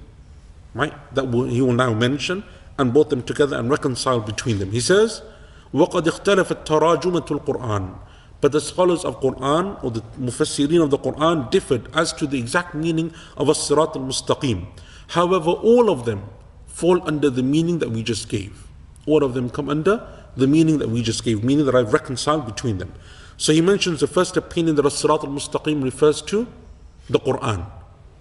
Speaker 1: right, that he will now mention, and brought them together and reconciled between them. He says, وَقَدْ اخْتَلَفَتْ تَرَاجُمَةُ الْقُرْآنِ. But the scholars of Quran, or the Mufassirin of the Quran, differed as to the exact meaning of as-Sirat al-Mustaqim. However, all of them fall under the meaning that we just gave. All of them come under the meaning that we just gave, meaning that I've reconciled between them. So he mentions the first opinion that as-Sirat al-Mustaqim refers to the Quran.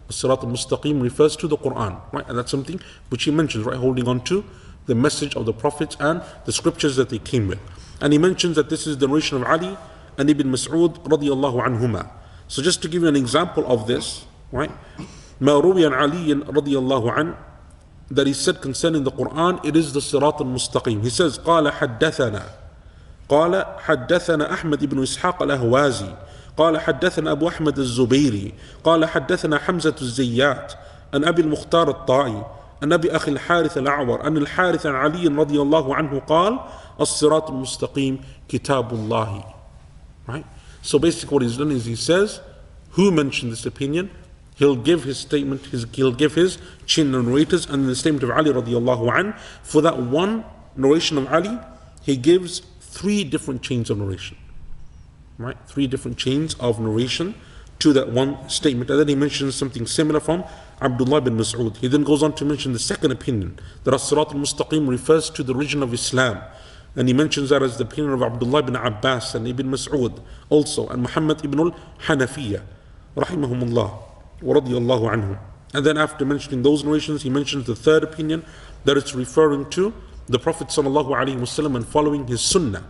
Speaker 1: As-Sirat al-Mustaqim refers to the Quran, right? And that's something which he mentions, right? Holding on to the message of the prophets and the scriptures that they came with. And he mentions that this is the narration of Ali and Ibn Mas'ud radiyallahu anhuma. So just to give you an example of this, right? ما روي عن علي رضي الله عنه, that he said concerning the Quran, it is the Sirat al-Mustaqim. He says, قال حدثنا أحمد بن إسحاق الأهوازي قال حدثنا أبو أحمد الزبيري قال حدثنا حمزة الزيات عن أبي المختار الطائي عن أبي أخي الحارث الأعور عن الحارث عن علي رضي الله عنه قال الصراط المستقيم كتاب الله. Right? So basically what he's done is he says, who mentioned this opinion? He'll give his statement, he'll give his chain of narrators, and in the statement of Ali radiallahu anh, for that one narration of Ali, he gives 3 different chains of narration. Right? 3 different chains of narration to that one statement. And then he mentions something similar from Abdullah bin Mas'ud. He then goes on to mention the second opinion, that as-Sirat al-Mustaqim refers to the religion of Islam. And he mentions that as the opinion of Abdullah bin Abbas and Ibn Mas'ud also, and Muhammad ibn al-Hanafiyyah, rahimahumullah, wa radiyallahu anhum. And then after mentioning those narrations, he mentions the third opinion, that it's referring to the Prophet sallallahu alaihi wasallam and following his sunnah.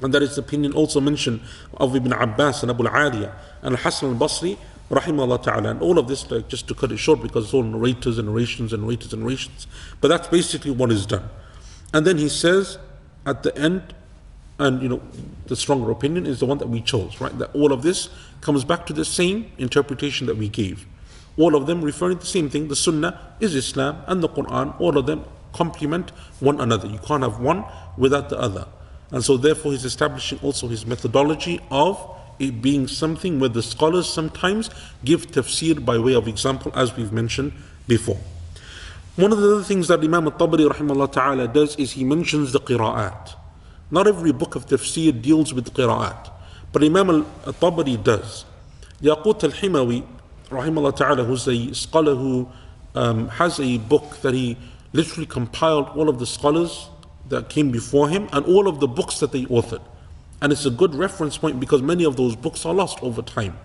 Speaker 1: And that is the opinion also mentioned of Ibn Abbas and Abu al-Aliyah and Al-Hasan al-Basri, rahimahullah ta'ala. And all of this, like, just to cut it short, because it's all narrators and narrations and narrators and narrations. But that's basically what is done. And then he says at the end, and the stronger opinion is the one that we chose, right? That all of this comes back to the same interpretation that we gave. All of them referring to the same thing. The Sunnah is Islam, and the Quran, all of them complement one another. You can't have one without the other. And so therefore he's establishing also his methodology of it being something where the scholars sometimes give tafsir by way of example, as we've mentioned before. One of the other things that Imam al-Tabari rahimahullah ta'ala does is he mentions the qira'at. Not every book of tafsir deals with qira'at, but Imam al-Tabari does. Yaqut al-Himawi rahimahullah ta'ala, who's a scholar who has a book that he literally compiled all of the scholars that came before him and all of the books that they authored. And it's a good reference point because many of those books are lost over time.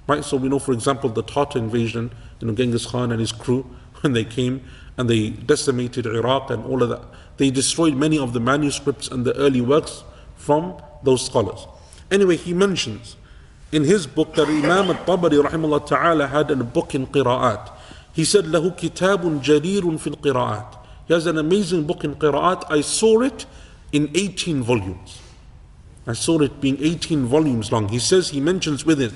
Speaker 1: Right? So we know, for example, the Tatar invasion, Genghis Khan and his crew, when they came and they decimated Iraq and all of that, they destroyed many of the manuscripts and the early works from those scholars. Anyway, he mentions in his book that Imam al-Tabari rahimahullah ta'ala had a book in qira'at. He said, له كتاب جرير في القراءات. He has an amazing book in qira'at. I saw it in 18 volumes. I saw it being 18 volumes long. He says, he mentions with it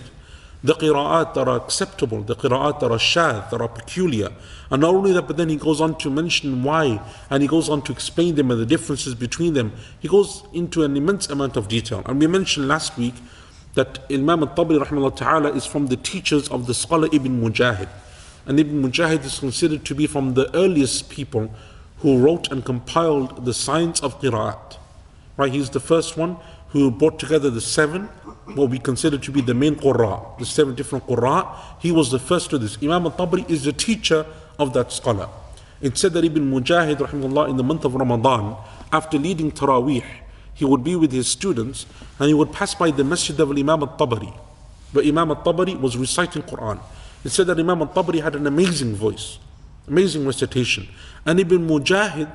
Speaker 1: the qira'at that are acceptable, the qira'at that are shadh, that are peculiar. And not only that, but then he goes on to mention why, and he goes on to explain them and the differences between them. He goes into an immense amount of detail. And we mentioned last week that Imam al-Tabari rahimahullah ta'ala is from the teachers of the scholar Ibn Mujahid. And Ibn Mujahid is considered to be from the earliest people who wrote and compiled the science of qira'at. Right? He's the first one who brought together the 7, what we consider to be the main qurra, the 7 different qurra. He was the first to this. Imam al-Tabari is the teacher of that scholar. It said that Ibn Mujahid rahimahullah, in the month of Ramadan, after leading Taraweeh, he would be with his students and he would pass by the masjid of Imam al-Tabari, where Imam al-Tabari was reciting Quran. It said that Imam al-Tabari had an amazing voice, amazing recitation. And Ibn Mujahid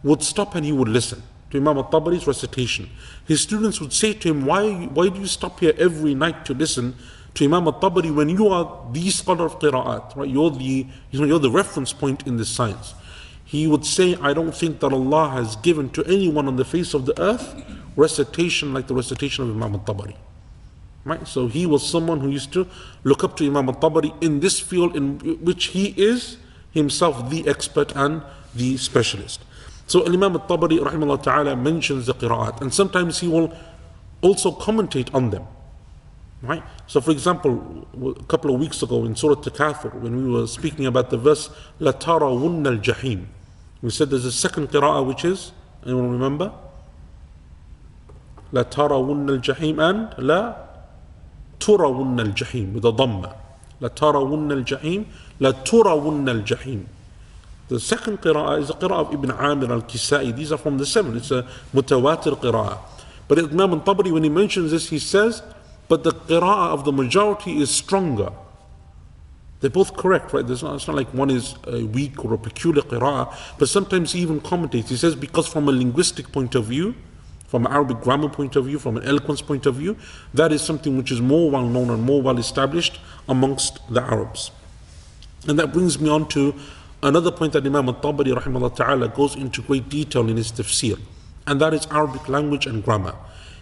Speaker 1: would stop and he would listen to Imam al-Tabari's recitation. His students would say to him, why do you stop here every night to listen to Imam al-Tabari when you are the scholar of qira'at, right? You're the reference point in this science. He would say, I don't think that Allah has given to anyone on the face of the earth recitation like the recitation of Imam al-Tabari. Right? So he was someone who used to look up to Imam al-Tabari in this field in which he is himself the expert and the specialist. So Imam al-Tabari rahimahullah ta'ala mentions the qira'at, and sometimes he will also commentate on them. Right? So for example, a couple of weeks ago in Surah Takathur, when we were speaking about the verse لَتَرَوُنَّ الْجَحِيمِ, we said there's a second qira'ah which is, anyone remember? لَتَرَوُنَّ الْجَحِيمِ and لَا تُرَوُنَّ الْجَحِيمِ with a dhamma. لَتَرَوُنَّ الْجَحِيمِ لَتُرَوُنَّ الْجَحِيمِ. The second qira'ah is the qira'ah of Ibn Amir al-Kisai. These are from the 7. It's a mutawatir qira'ah. But Imam al-Tabari, when he mentions this, he says, but the qira'ah of the majority is stronger. They're both correct, right? It's not like one is a weak or a peculiar qira'ah, but sometimes he even commentates. He says, because from a linguistic point of view, from an Arabic grammar point of view, from an eloquence point of view, that is something which is more well known and more well established amongst the Arabs. And that brings me on to another point that Imam al-Tabari rahimahullah ta'ala goes into great detail in his tafsir, and that is Arabic language and grammar.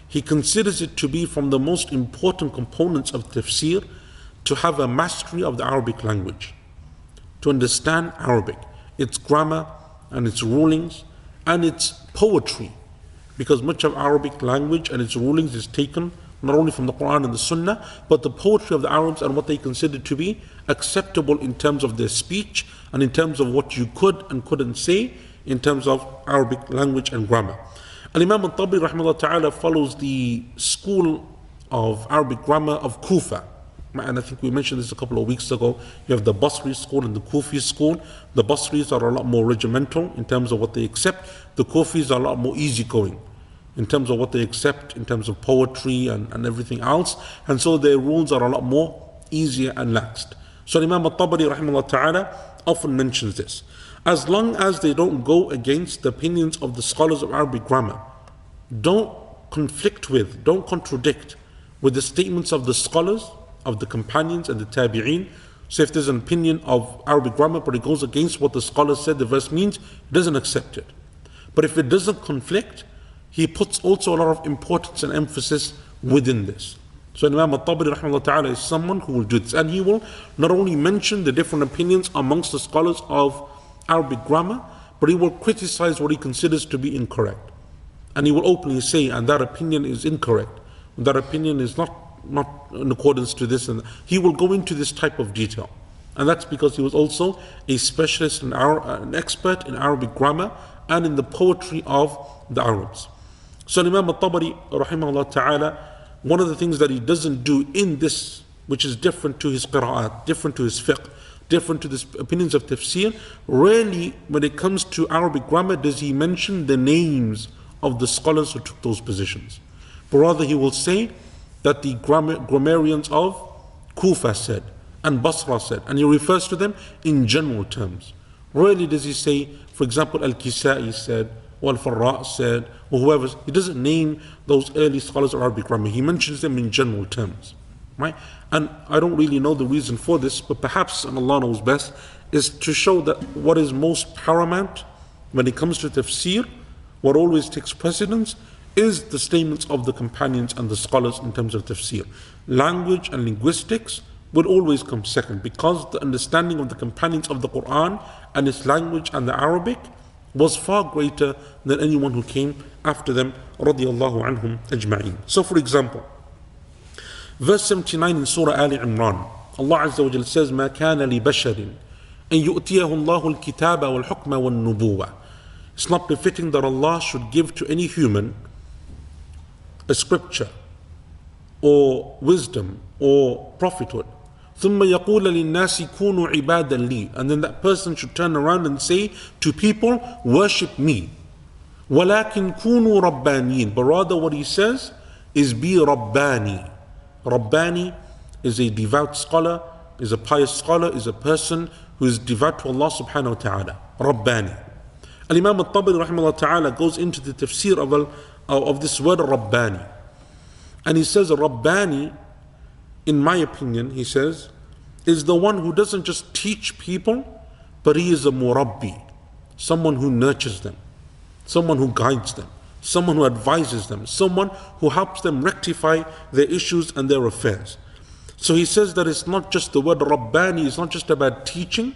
Speaker 1: He considers it to be from the most important components of tafsir to have a mastery of the Arabic language, to understand Arabic, its grammar and its rulings and its poetry, because much of Arabic language and its rulings is taken not only from the Quran and the Sunnah, but the poetry of the Arabs and what they consider to be acceptable in terms of their speech and in terms of what you could and couldn't say in terms of Arabic language and grammar. Al-Imam al-Tabari rahimahullah ta'ala follows the school of Arabic grammar of Kufa. And I think we mentioned this a couple of weeks ago. You have the Basri school and the Kufi school. The Basris are a lot more regimental in terms of what they accept. The Kufis are a lot more easygoing in terms of what they accept, in terms of poetry and everything else. And so their rules are a lot more easier and laxed. So Imam al-Tabari rahimahullah ta'ala often mentions this. As long as they don't go against the opinions of the scholars of Arabic grammar, don't conflict with, don't contradict with the statements of the scholars, of the companions and the tabi'een. So if there's an opinion of Arabic grammar but it goes against what the scholars said the verse means, he doesn't accept it. But if it doesn't conflict, he puts also a lot of importance and emphasis within this. So Imam al-Tabari rahimahullah ta'ala is someone who will do this, and he will not only mention the different opinions amongst the scholars of Arabic grammar, but he will criticize what he considers to be incorrect. And he will openly say, and that opinion is incorrect, that opinion is not in accordance to this, and he will go into this type of detail. And that's because he was also a specialist, an expert in Arabic grammar and in the poetry of the Arabs. So Imam al-Tabari rahimahullah ta'ala, one of the things that he doesn't do in this, which is different to his qira'at, different to his fiqh, different to the opinions of tafsir, rarely when it comes to Arabic grammar does he mention the names of the scholars who took those positions. But rather he will say that the grammarians of Kufa said and Basra said, and he refers to them in general terms. Rarely does he say, for example, Al-Kisai said, or Al-Farra said, or whoever. He doesn't name those early scholars of Arabic grammar. He mentions them in general terms. Right? And I don't really know the reason for this, but perhaps, and Allah knows best, is to show that what is most paramount when it comes to tafsir, what always takes precedence, is the statements of the companions and the scholars in terms of tafsir. Language and linguistics would always come second, because the understanding of the companions of the Quran and its language and the Arabic was far greater than anyone who came after them, radiyallahu anhum ajma'in. So for example, verse 79 in Surah Ali Imran, Allah Azza wa Jalla says, مَا كَانَ لِبَشَرٍ أَن يُؤْتِيَهُ اللَّهُ الْكِتَابَ وَالْحُكْمَ وَالنُّبُوَّةَ. It's not befitting that Allah should give to any human a scripture or wisdom or prophethood. ثُمَّ يَقُولَ لِلنَّاسِ كُونُوا عِبَادًا لِي. And then that person should turn around and say to people, worship me. وَلَكِنْ كُونُوا رَبَّانِينَ. But rather what he says is be Rabbani. Rabbani is a devout scholar, is a pious scholar, is a person who is devout to Allah subhanahu wa ta'ala. Rabbani. Al-Imam al-Tabari rahimahullah ta'ala goes into the tafsir of this word Rabbani. And he says Rabbani, in my opinion, he says, is the one who doesn't just teach people, but he is a murabbi, someone who nurtures them, someone who guides them, someone who advises them, someone who helps them rectify their issues and their affairs. So he says that it's not just the word Rabbani, it's not just about teaching,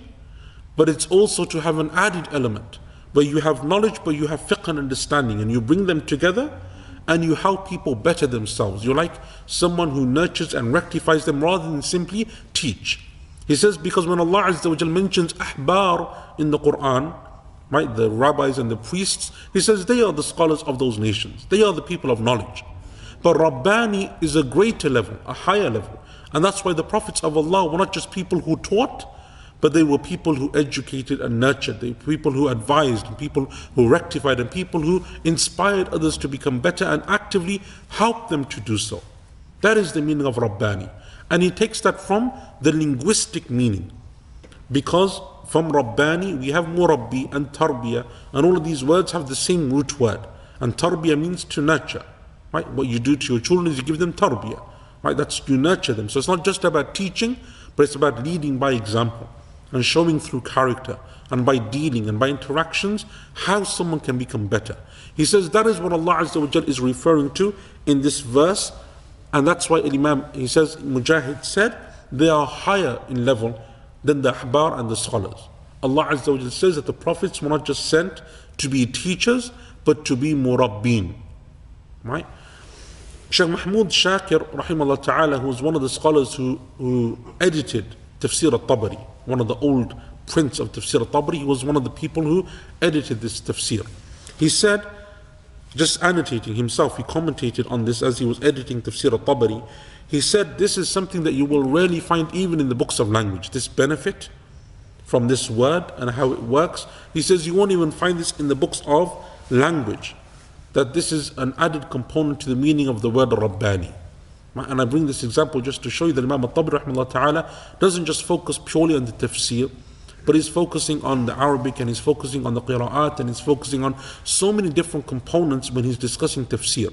Speaker 1: but it's also to have an added element where you have knowledge but you have fiqh and understanding, and you bring them together and you help people better themselves. You're like someone who nurtures and rectifies them rather than simply teach. He says because when Allah Azza wa Jal mentions ahbar in the Quran, right, the rabbis and the priests, he says they are the scholars of those nations. They are the people of knowledge. But Rabbani is a greater level, a higher level. And that's why the prophets of Allah were not just people who taught, but they were people who educated and nurtured. They were people who advised, and people who rectified, and people who inspired others to become better and actively helped them to do so. That is the meaning of Rabbani. And he takes that from the linguistic meaning. Because from Rabbani we have Murabbi and Tarbiyah, and all of these words have the same root word. And tarbiyah means to nurture. Right? What you do to your children is you give them tarbiyah. Right? That's you nurture them. So it's not just about teaching, but it's about leading by example and showing through character and by dealing and by interactions how someone can become better. He says that is what Allah Azza wa Jal is referring to in this verse, and that's why Imam, he says, Mujahid said, they are higher in level than the ahbar and the scholars. Allah Azza wa Jal says that the prophets were not just sent to be teachers, but to be murabbin. Right? Shaykh Mahmud Shakir, rahimahullah ta'ala, who was one of the scholars who edited Tafsir al-Tabari, one of the old prints of Tafsir al-Tabari, he was one of the people who edited this tafsir. He said, just annotating himself, he commentated on this as he was editing Tafsir al-Tabari. He said, this is something that you will rarely find even in the books of language, this benefit from this word and how it works. He says you won't even find this in the books of language, that this is an added component to the meaning of the word Rabbani. And I bring this example just to show you that Imam al-Tabari rahimahullah ta'ala doesn't just focus purely on the tafsir, but he's focusing on the Arabic, and he's focusing on the qira'at, and he's focusing on so many different components when he's discussing tafsir.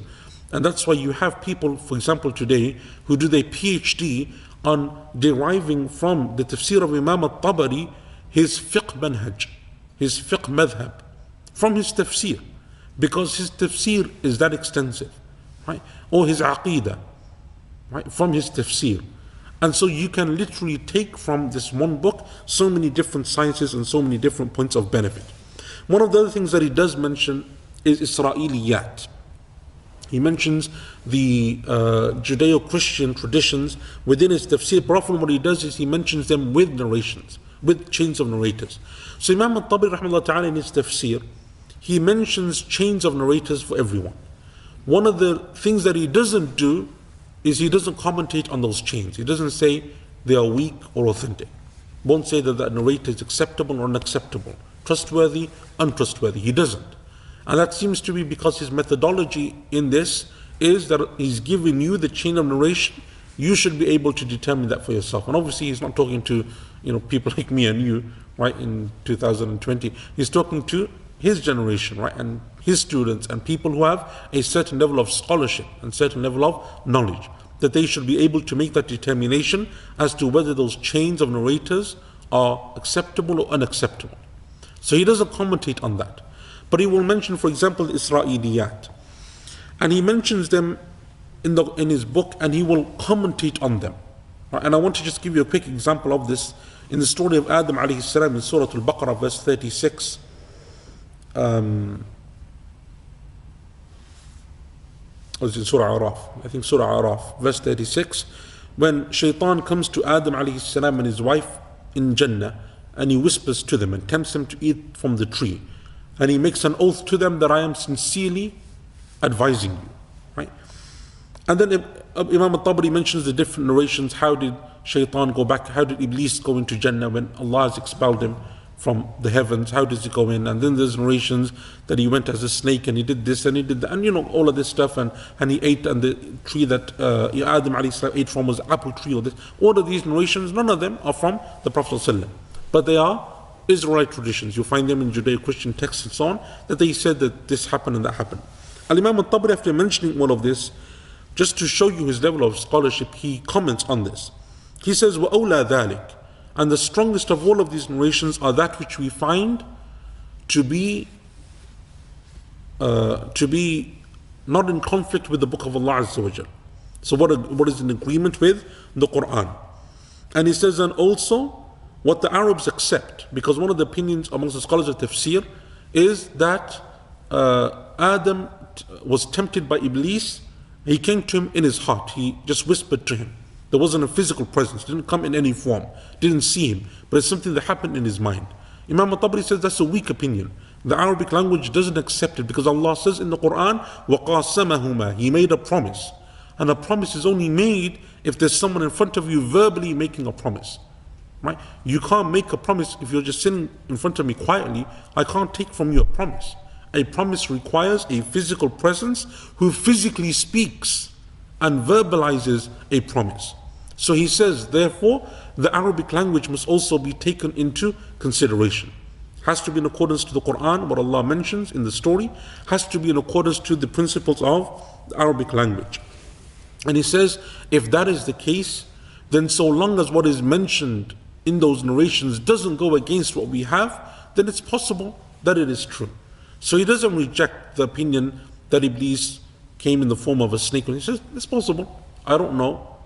Speaker 1: And that's why you have people, for example today, who do their PhD on deriving from the tafsir of Imam al-Tabari his fiqh manhaj, his fiqh madhab, from his tafsir, because his tafsir is that extensive, right? Or his aqidah, right? From his tafsir. And so you can literally take from this one book so many different sciences and so many different points of benefit. One of the other things that he does mention is Israeliyat. He mentions the Judeo-Christian traditions within his tafsir, but often what he does is he mentions them with narrations, with chains of narrators. So Imam al-Tabari rahimahullah ta'ala in his tafsir, he mentions chains of narrators for everyone. One of the things that he doesn't do is he doesn't commentate on those chains. He doesn't say they are weak or authentic. Won't say that narrator is acceptable or unacceptable, trustworthy, untrustworthy. He doesn't. And that seems to be because his methodology in this is that he's giving you the chain of narration. You should be able to determine that for yourself. And obviously he's not talking to people like me and you, right, in 2020. He's talking to his generation, right, and his students and people who have a certain level of scholarship and certain level of knowledge, that they should be able to make that determination as to whether those chains of narrators are acceptable or unacceptable. So he doesn't commentate on that. But he will mention, for example, the Israeliyat. And he mentions them in his book, and he will commentate on them. Right? And I want to just give you a quick example of this in the story of Adam alayhi salam in Surah Al-Baqarah, verse 36. Was in Surah Araf, I think Surah Araf, verse 36, when Shaitan comes to Adam alayhi salam and his wife in Jannah, and he whispers to them and tempts them to eat from the tree, and he makes an oath to them that I am sincerely advising you, right? And then Imam al-Tabari mentions the different narrations. How did Shaitan go back? How did Iblis go into Jannah when Allah has expelled him from the heavens? How does he go in? And then there's narrations that he went as a snake and he did this and he did that, and all of this stuff, and he ate, and the tree that Adam alayhi salam ate from was an apple tree, or this. All of these narrations, none of them are from the Prophet ﷺ, but they are Israelite traditions. You find them in Judeo-Christian texts and so on, that they said that this happened and that happened. Al-Imam al-Tabari, after mentioning all of this, just to show you his level of scholarship, he comments on this. He says, وَأَوْلَى ذَلِكَ, and the strongest of all of these narrations are that which we find to be not in conflict with the book of Allah Azza wa Jal. So what is in agreement with the Quran. And he says, and also what the Arabs accept, because one of the opinions amongst the scholars of tafsir is that Adam was tempted by Iblis. He came to him in his heart. He just whispered to him. There wasn't a physical presence, didn't come in any form, didn't see him, but it's something that happened in his mind. Imam al-Tabari says that's a weak opinion. The Arabic language doesn't accept it, because Allah says in the Quran, وَقَاسَمَهُمَا, He made a promise. And a promise is only made if there's someone in front of you verbally making a promise. Right? You can't make a promise if you're just sitting in front of me quietly. I can't take from you a promise. A promise requires a physical presence who physically speaks and verbalizes a promise. So he says, therefore, the Arabic language must also be taken into consideration. has to be in accordance to the Quran, what Allah mentions in the story, has to be in accordance to the principles of the Arabic language. And he says, if that is the case, then so long as what is mentioned in those narrations doesn't go against what we have, then it's possible that it is true. So he doesn't reject the opinion that Iblis came in the form of a snake. He says, it's possible, I don't know.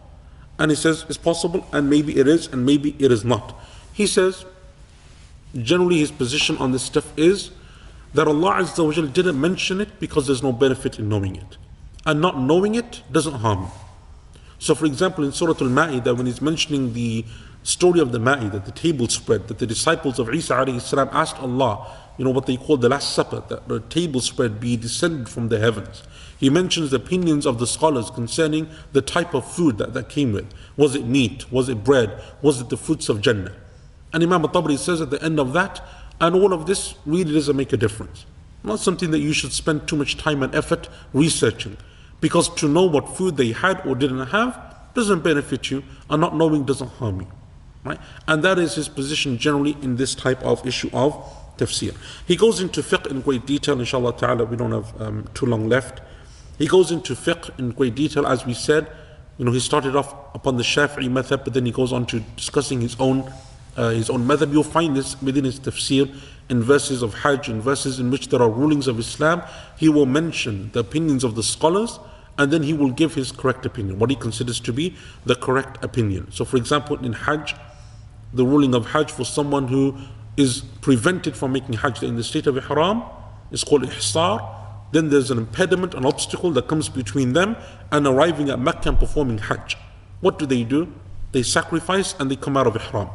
Speaker 1: And he says, it's possible, and maybe it is, and maybe it is not. He says, generally his position on this stuff is that Allah Azza wa Jal didn't mention it because there's no benefit in knowing it. And not knowing it doesn't harm you. So for example, in Surah Al-Ma'idah, when he's mentioning the story of the Ma'idah, the table spread, that the disciples of Isa alayhi salam asked Allah, what they call the Last Supper, that the table spread be descended from the heavens. He mentions the opinions of the scholars concerning the type of food that came with. Was it meat? Was it bread? Was it the fruits of Jannah? And Imam al-Tabari says at the end of that, and all of this really doesn't make a difference. Not something that you should spend too much time and effort researching. Because to know what food they had or didn't have doesn't benefit you, and not knowing doesn't harm you. Right? And that is his position generally in this type of issue of tafsir. He goes into fiqh in great detail, inshallah ta'ala, we don't have too long left. He goes into fiqh in great detail, as we said. He started off upon the Shafi'i madhab, but then he goes on to discussing his own madhab. You'll find this within his tafsir in verses of Hajj, in verses in which there are rulings of Islam. He will mention the opinions of the scholars, and then he will give his correct opinion, what he considers to be the correct opinion. So for example, in Hajj, the ruling of Hajj for someone who is prevented from making Hajj in the state of Ihram is called Ihsar. Then there's an impediment, an obstacle that comes between them and arriving at Mecca and performing Hajj. What do? They sacrifice and they come out of Ihram.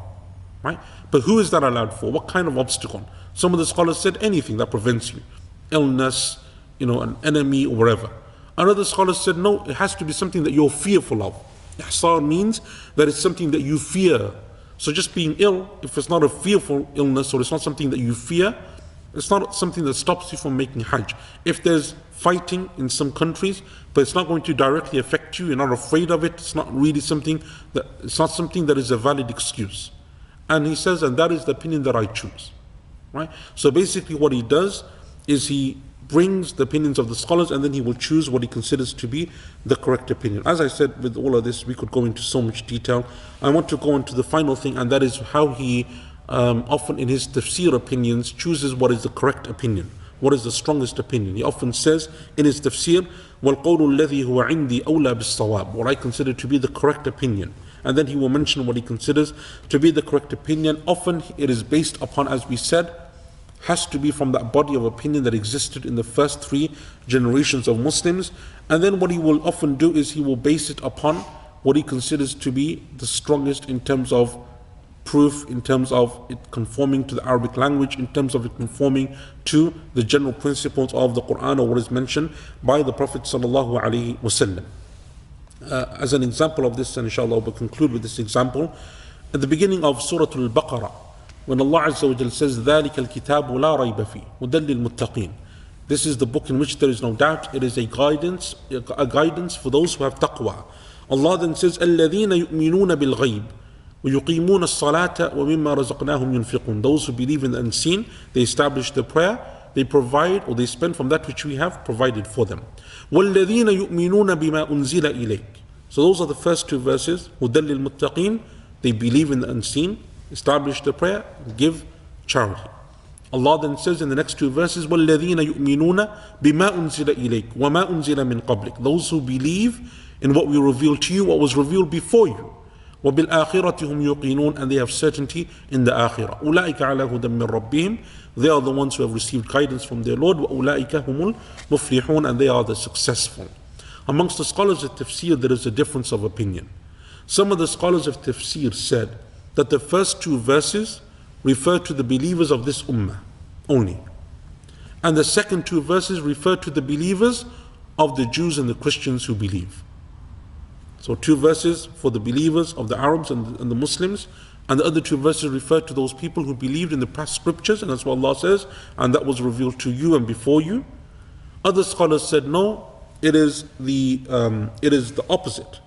Speaker 1: Right? But who is that allowed for? What kind of obstacle? Some of the scholars said anything that prevents you. Illness, an enemy or whatever. Another scholar said no, it has to be something that you're fearful of. Ihsar means that it's something that you fear. So just being ill, if it's not a fearful illness or it's not something that you fear, it's not something that stops you from making Hajj. If there's fighting in some countries, but it's not going to directly affect you, you're not afraid of it, it's not something that is a valid excuse. And he says, and that is the opinion that I choose. Right? So basically what he does is he brings the opinions of the scholars, and then he will choose what he considers to be the correct opinion. As I said, with all of this, we could go into so much detail. I want to go into the final thing, and that is how he often in his tafsir opinions chooses what is the correct opinion, what is the strongest opinion. He often says in his tafsir, وَالْقَوْلُ الَّذِي هُوَ عِنْدِي أَوْلَى بِالصَّوَابِ, what I consider to be the correct opinion. And then he will mention what he considers to be the correct opinion. Often it is based upon, as we said, has to be from that body of opinion that existed in the first 3 generations of Muslims. And then what he will often do is he will base it upon what he considers to be the strongest in terms of proof, in terms of it conforming to the Arabic language, in terms of it conforming to the general principles of the Quran or what is mentioned by the Prophet sallallahu alaihi wasallam. As an example of this, and inshallah we'll conclude with this example, at the beginning of Surah Al-Baqarah, when Allah Azza wa Jal says, ذَلِكَ الْكِتَابُ لَا رَيْبَ فِيهِ هُدًى لِلْمُتَّقِينَ, this is the book in which there is no doubt, it is a guidance for those who have taqwa. Allah then says, الَّذِينَ يُؤْمِنُونَ بِالْغَيْبِ وَيُقِيمُونَ الصَّلَاةَ وَمِمَّا رَزَقْنَاهُمْ يُنْفِقُونَ, those who believe in the unseen, they establish the prayer, they provide or they spend from that which we have provided for them. وَالَّذِينَ يُؤْمِنُونَ بِمَا أُنزِلَ إِلَيْكَ, so those are the first 2 verses. هُدًى لِلْمُتَّقِينَ, they believe in the unseen, establish the prayer, give charity. Allah then says in the next 2 verses, وَالَّذِينَ يُؤْمِنُونَ بِمَا أُنزِلَ إِلَيْكَ وَمَا أُنزِلَ مِنْ قَبْلِكَ, those who believe in what we revealed to you, what was revealed before you. وَبِالْآخِرَةِ هُمْ يُقِينُونَ, and they have certainty in the akhirah. أُولَٰئِكَ عَلَىٰ هُدًى مِّن رَبِّهِمْ, they are the ones who have received guidance from their Lord. وَأُولَٰئِكَ هُمُ الْمُفْلِحُونَ, and they are the successful. Amongst the scholars of tafsir, there is a difference of opinion. Some of the scholars of tafsir said that the first 2 verses refer to the believers of this ummah only, and the second 2 verses refer to the believers of the Jews and the Christians who believe. So 2 verses for the believers of the Arabs and the Muslims, and the other 2 verses refer to those people who believed in the past scriptures, and that's what Allah says, and that was revealed to you and before you. Other scholars said no, it is the opposite.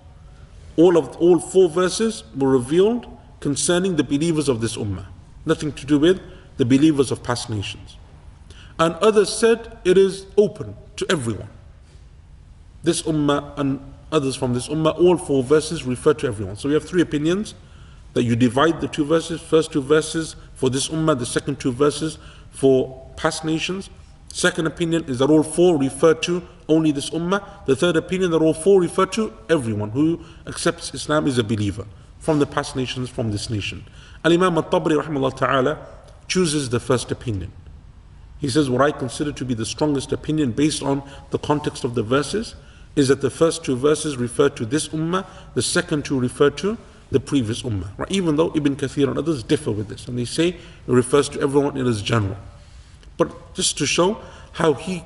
Speaker 1: All 4 verses were revealed concerning the believers of this ummah. Nothing to do with the believers of past nations. And others said it is open to everyone. This ummah and others from this ummah, all 4 verses refer to everyone. So we have 3 opinions, that you divide the 2 verses, first 2 verses for this ummah, the second 2 verses for past nations. Second opinion is that all 4 refer to only this ummah. The third opinion that all 4 refer to everyone who accepts Islam is a believer, from the past nations, from this nation. Al-Imam al-Tabari rahimahullah ta'ala chooses the first opinion. He says, what I consider to be the strongest opinion based on the context of the verses is that the first 2 verses refer to this ummah, the second 2 refer to the previous ummah. Right? Even though Ibn Kathir and others differ with this, and they say it refers to everyone, it is general. But just to show how he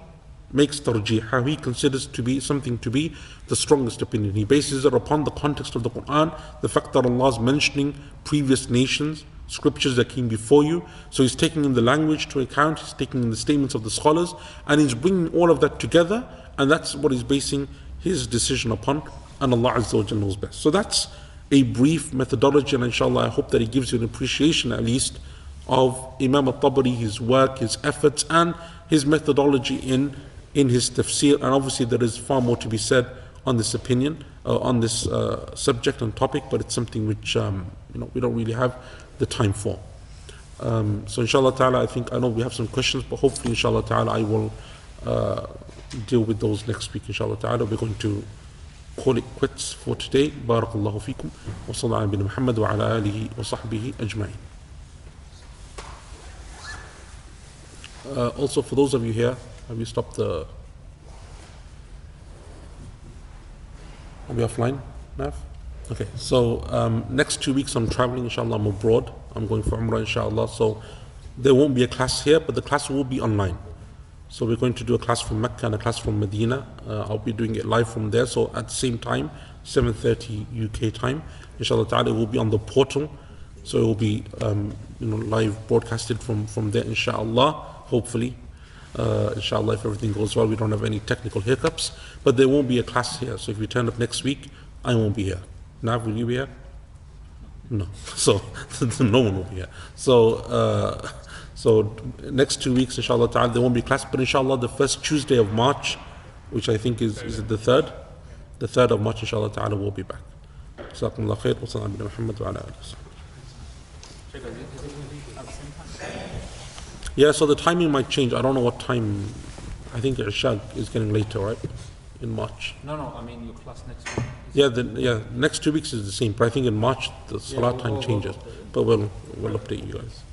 Speaker 1: makes tarjih, how he considers to be something to be the strongest opinion. He bases it upon the context of the Quran, the fact that Allah is mentioning previous nations, scriptures that came before you. So he's taking in the language to account, he's taking in the statements of the scholars, and he's bringing all of that together, and that's what he's basing his decision upon, and Allah Azza wa Jalla knows best. So that's a brief methodology, and inshallah I hope that it gives you an appreciation at least of Imam al-Tabari, his work, his efforts, and his methodology in his tafsir. And obviously there is far more to be said on this opinion, on this subject and topic, but it's something which we don't really have the time for. So inshallah ta'ala, I know we have some questions, but hopefully inshallah ta'ala I will deal with those next week inshallah ta'ala. We're going to call it quits for today. Barakallahu feekum wa sallallahu ala Muhammad wa ala alihi wa sahbihi ajma'in. Also, for those of you here, have you stopped the... Are we offline, Nav? Okay, so next 2 weeks I'm traveling, inshallah, I'm abroad. I'm going for Umrah, inshallah. So there won't be a class here, but the class will be online. So we're going to do a class from Mecca and a class from Medina. I'll be doing it live from there. So at the same time, 7:30 UK time, inshallah ta'ala, it will be on the portal. So it will be live broadcasted from there, inshallah, hopefully. Inshallah, if everything goes well, we don't have any technical hiccups. But there won't be a class here. So if you turn up next week, I won't be here. Nav, will you be here? No. So no one will be here. So next 2 weeks, inshallah ta'ala, there won't be class, but inshallah the first Tuesday of March, which I think is it the 3rd? The 3rd of March, inshallah ta'ala, we'll be back. Jazakumullah khair, wa sallallahu ala Muhammad wa ala alihi. Yeah, so the timing might change. I don't know what time. I think Isha is getting later, right? In March.
Speaker 2: No, I mean your class next week.
Speaker 1: Yeah, next 2 weeks is the same, but I think in March the Salah time changes. But we'll update you guys.